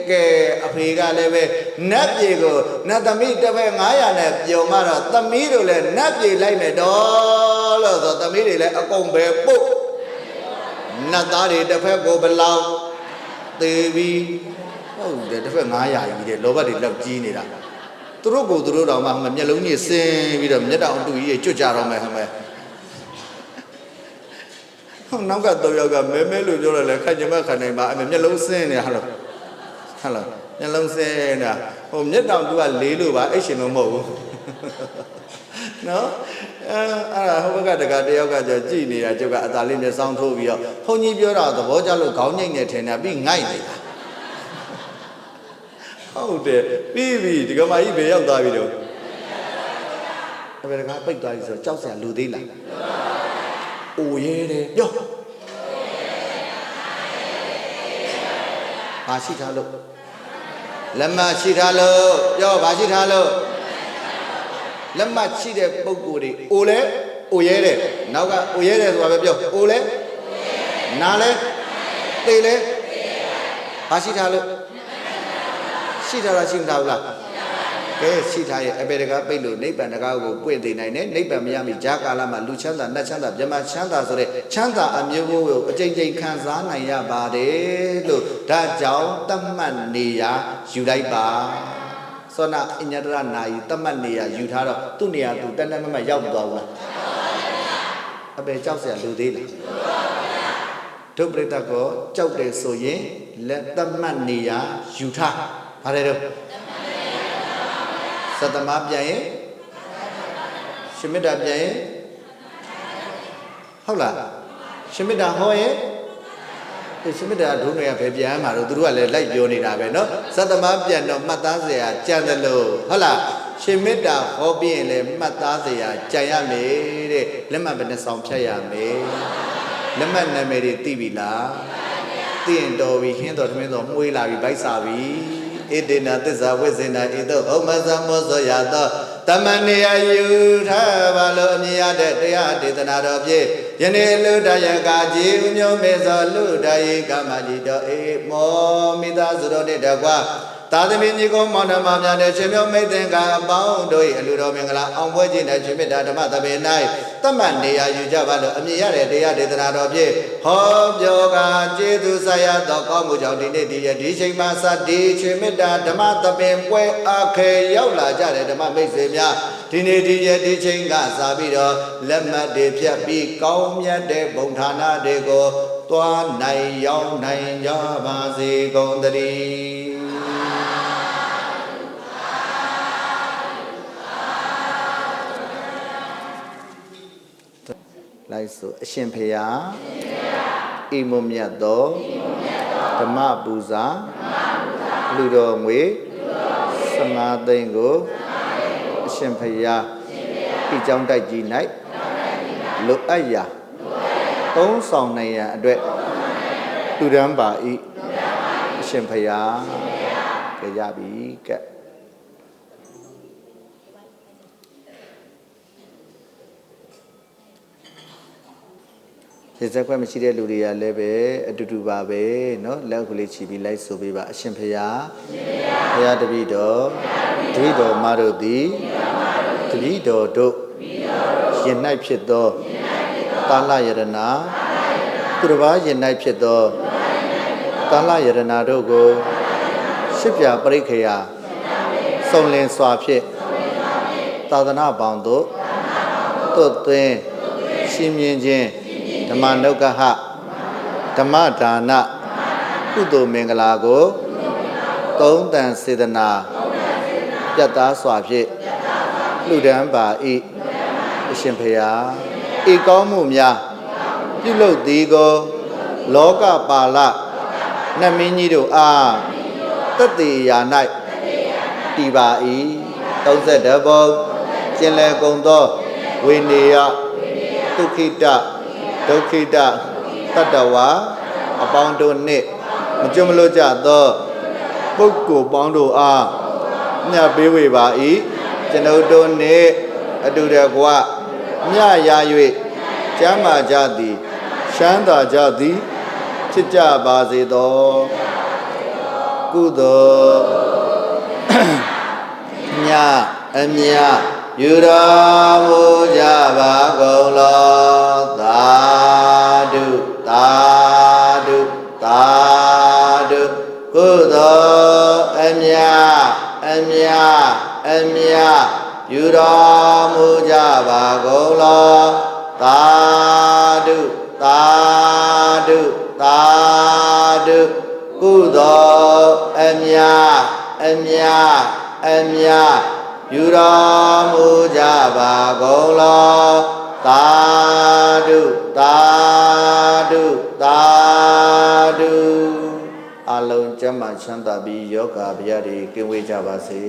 ကဲအဖေကလည်းပဲနတ်ပြည်ကိုနတ်သမီးတစ်ဖက်900နဲ့ပြုံမှတော့သမီးတို့လည်းနတ်ပြည်လိုက်မယ်တော့လို့ဆိုသမီးတွေလည်းအကုန်ပဲပို့နတ်သားတွေတစ်ဖက်ကိုဘယ်လောက်သေးပြီဟုတ်တယ်တစ်ဖက်900ကြီးတဲ့လောဘတွေလောက်ကြီးနေတာသူတို့ကိုသူတို့တော်မှမျက်လုံးကြီးစင်းပြီးတော့မျက်တောင်တူကြီးကျွတ်ကြတော့မယ်ဟမဲနောက်က3ယောက်ကမဲလို့ပြောတော့လေခက်ကြမခနိုင်ပါအမေမျက်လုံးစင်းနေဟာလို့မျက်လုံးစင်းနေတာဟိုမျက်တောင်တူက4လို့ပါအဲ့ရှင်လို့မဟုတ်ဘူးနော်အဲ့ဒါဟိုဘက်ကတကတယောက်ကကြည့်နေတာကျုပ်ကအသာလေးမျက်စောင်းထိုးပြီးတော့ဘုန်းကြီးပြောတာသဘောကျလို့ခေါင်းညိတ်နေထင်တာပြီးငိုက်နေတာဟုတ်တယ်ပြီးပြီဒီကမကြီးဘယ်ရောက်သွားပြီတော့ဘယ်တကားပိတ်သွားပြီဆိုတော့ကြောက်စရာလူသေးလားအိုရဲတယ်ပြောဘာရှိထားလို့လက်မရှိထားလို့ပြောဘာရှိထားလို့လက်မရှိတဲ့ပုံကိုယ်တွေအိုလဲအိုရဲတယ်နောက်ကအိုရဲတယ်ဆိုတာပဲပြောအိုလဲနာလဲသေလဲဘာရှိထားလို့ရှိထားလားရှိမထားဘူးလားကဲရှိထားရဲ့အပေတကားပိတ်လို့နိဗ္ဗာန်တကားကိုပွင့်သိနိုင်တယ်နိဗ္ဗာန်မရမီဂျာကာလမှာလူချမ်းသာနတ်ချမ်းသာမြမချမ်းသာဆိုတဲ့ချမ်းသာအမျိုးကိုအကြိမ်ကြိမ်ခံစားနိုင်ရပါတယ်လို့ဒါကြောင့်တတ်မှတ်နေရယူလိုက်ပါသောနာအညတရနာယီတတ်မှတ်နေရယူထားတော့သူ့နေရာသူတန်းတန်းမမရောက်မသွားဘူးလားအပေကြောက်เสียလူသေးလားဒုပရိသတ်ကိုကြောက်တယ်ဆိုရင်လက်တတ်မှတ်နေရယူထားဘာလဲတော့သတ္တမပြန်ရင်ရှမိတ္တပြန်ရင်ဟုတ်လားရှမိတ္တဟောရင်ရှမိတ္တဒုနေရပဲပြန်မှာတော့သူတို့ကလည်းလိုက်ပြောနေတာပဲเนาะသတ္တမပြန်တော့မှတ်သားเสียကြံတယ်လို့ဟုတ်လားရှမိတ္တဟောပြီးရင်လည်းမှတ်သားเสียကြံရမယ်တဲ့လက်မှတ်ဘယ်နှဆောင်ဖြတ်ရမယ်လက်မှတ်နာမည်တွေသိပြီလားသိရင်တော်ပြီဟင်းတော်သမင်းတော်မှုေးလာပြီဗိုက်စာပြီဣတိနာသစ္စာဝိဇ္ဇနာဣတောဩမဇမောဇယတောတမဏေယယူထားပါလို့အမြင်ရတဲ့တရားဒေသနာတော်ဖြင့်ယနေ့လူတရကာကြီးဥမျိုးမေသောလူတယေကမကြီးတော်အေမောမိသားစုတော်နှင့်တကွ သာသမီညီကုန်းမောင်နှမများနဲ့ရှင်မျိုးမိတ်သင်္ကာအပေါင်းတို့၏အလူတော်မင်္ဂလာအောင်ပွဲခြင်းနဲ့ရှင်မေတ္တာဓမ္မသဘင်၌တတ်မှတ်နေရာယူကြပါလို့အမြင်ရတဲ့တရားဒေသနာတော်ဖြင့်ဟောပြောကကျေးဇူးဆက်ရသောကောင်းမှုကြောင့်ဒီနေ့ဒီရက်ဒီချိန်မှာစဒီရှင်မေတ္တာဓမ္မသဘင်ပွဲအခယ်ရောက်လာကြတဲ့ဓမ္မမိတ်ဆွေများဒီနေ့ဒီရက်ဒီချိန်ကစပြီးတော့လက်မှတ်တွေဖြတ်ပြီးကောင်းမြတ်တဲ့ဘုံဌာနတွေကိုသွားနိုင်ရောက်နိုင်ကြပါစေကုန်သတည်းလိုက်ဆိုအရှင်ဖေယဣမုံမြတ်သောဓမ္မပူဇာလူတော်ငွေ15သိန်းကိုအရှင်ဖေယဤကြောင်းတိုက်ကြီး၌လိုအပ်ရာသုံးဆောင်နိုင်ရန်အတွက်သူရန်ပါဤအရှင်ဖေယကြရပြီကဲဒီစက်ခွဲမရှိတဲ့လူတွေကလည်းပဲအတူတူပါပဲเนาะလက်ကလေးချီပြီးလိုက်ဆိုပေးပါအရှင်ဖေယဘုရားတပည့်တော်မတို့သည်တပည့်တော်တို့ရင်၌ဖြစ်သောတာလယရနာသူတစ်ပါးရင်၌ဖြစ်သောတာလယရနာတို့ကိုရှစ်ပြပရိခေယစုံလင်စွာဖြင့်သာသနာပေါင်းတို့သွတ်သွင်းရှင်းမြင်ခြင်းဓမ္မနုက္ခဟဓမ္မဒါနကုသိုလ်မင်္ဂလာကိုသုံးတန်စေတနာပြတ်သားစွာဖြင့်လှူဒန်းပါ၏အရှင်ဖေယဤကောင်းမှုများပြုလုပ်သည်ကိုလောကပါလနတ်မင်းကြီးတို့အားတတ်သေးရာ၌တည်ပါ၏32ဘုံကျင်လည်ကုန်သောဝိနေယဒုက္ခိတဒုက္ခိတတတ္တဝါအပေါင်းတို့နှင့်မကျွမလို့ကြသောပုဂ္ဂိုလ်ပေါင်းတို့အားမြတ်ပေးဝေပါ၏ကျွန်ုပ်တို့နှင့်အတူတကွမြတ်ရ၍ကျမ်းမာကြသည်ချမ်းသာကြသည်ဖြစ်ကြပါစေသောကုသိုလ်မြတ်အမြတ်ယူတော်မူကြပါကုန်လောသာဓုသာဓုသာဓုကုသိုလ်အမြတ်အမြတ်အမြတ်ယူတော်မူကြပါကုန်လောသာဓုသာဓုသာဓုကုသိုလ်အမြတ်အမြတ်အမြတ်ယူတော်မူကြပါကုန်လောသာဓုသာဓုသာဓုအလုံးကျမ်းမာချမ်းသာပြီးယောဂဗျာတွေကင်းဝေးကြပါစေ